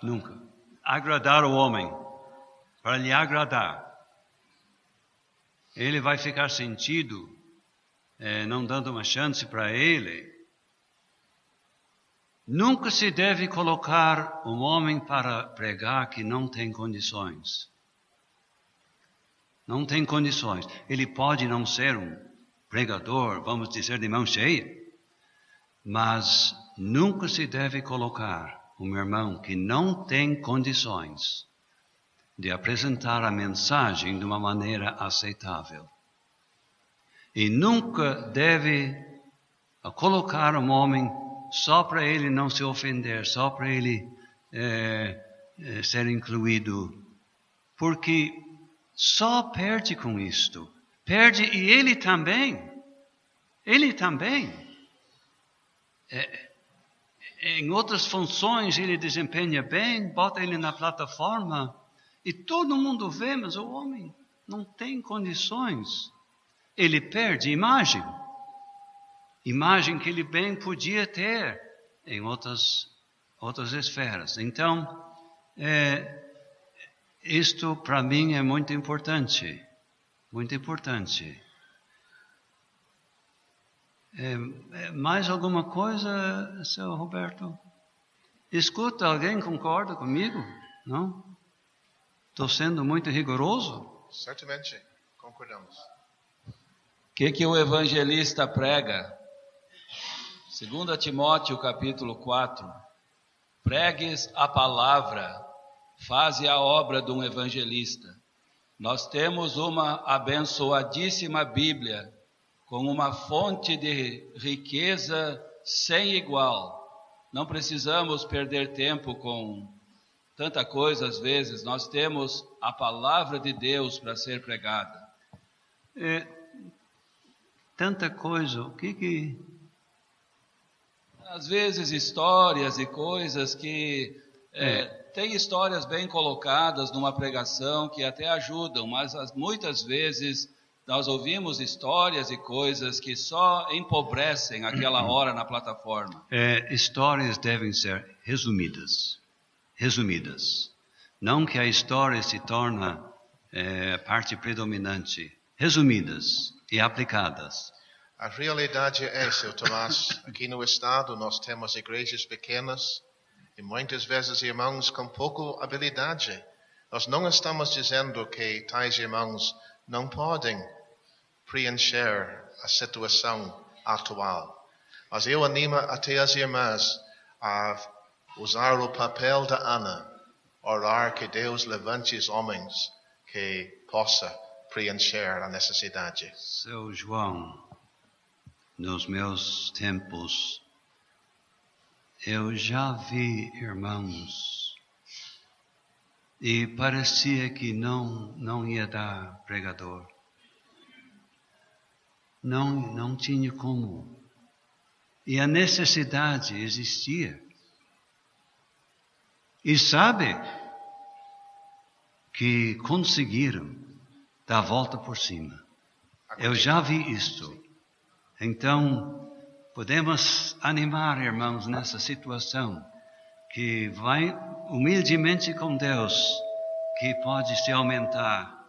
Nunca. Agradar o homem para lhe agradar. Ele vai ficar sentido, não dando uma chance para ele. Nunca se deve colocar um homem para pregar que não tem condições. Não tem condições. Ele pode não ser um pregador, vamos dizer, de mão cheia, mas nunca se deve colocar um irmão que não tem condições de apresentar a mensagem de uma maneira aceitável. E nunca deve colocar um homem só para ele não se ofender, só para ele ser incluído, porque só perde com isto. Perde e ele também. Ele também. Em outras funções ele desempenha bem, bota ele na plataforma e todo mundo vê, mas o homem não tem condições. Ele perde imagem. Imagem que ele bem podia ter em outras esferas. Então, isto para mim é muito importante. Muito importante. Mais alguma coisa, seu Roberto? Escuta, alguém concorda comigo? Não? Estou sendo muito rigoroso? Certamente, concordamos. O que o evangelista prega? 2 Timóteo capítulo 4. Pregues a palavra, faze a obra de um evangelista. Nós temos uma abençoadíssima Bíblia, com uma fonte de riqueza sem igual. Não precisamos perder tempo com tanta coisa às vezes. Nós temos a palavra de Deus para ser pregada. Tanta coisa, o que... Às vezes histórias e coisas que... Tem histórias bem colocadas numa pregação que até ajudam, mas muitas vezes nós ouvimos histórias e coisas que só empobrecem aquela hora na plataforma. Histórias devem ser resumidas. Resumidas. Não que a história se torne parte predominante. Resumidas e aplicadas. A realidade é, seu Tomás, aqui no estado nós temos igrejas pequenas e muitas vezes irmãos com pouca habilidade. Nós não estamos dizendo que tais irmãos não podem preencher a situação atual. Mas eu animo até as irmãs a usar o papel da Ana, orar que Deus levante os homens que possa preencher a necessidade. Seu João, nos meus tempos, eu já vi irmãos e parecia que não ia dar pregador. Não tinha como. E a necessidade existia. E sabe que conseguiram dar a volta por cima. Eu já vi isto. Então, podemos animar, irmãos, nessa situação, que vai humildemente com Deus, que pode se aumentar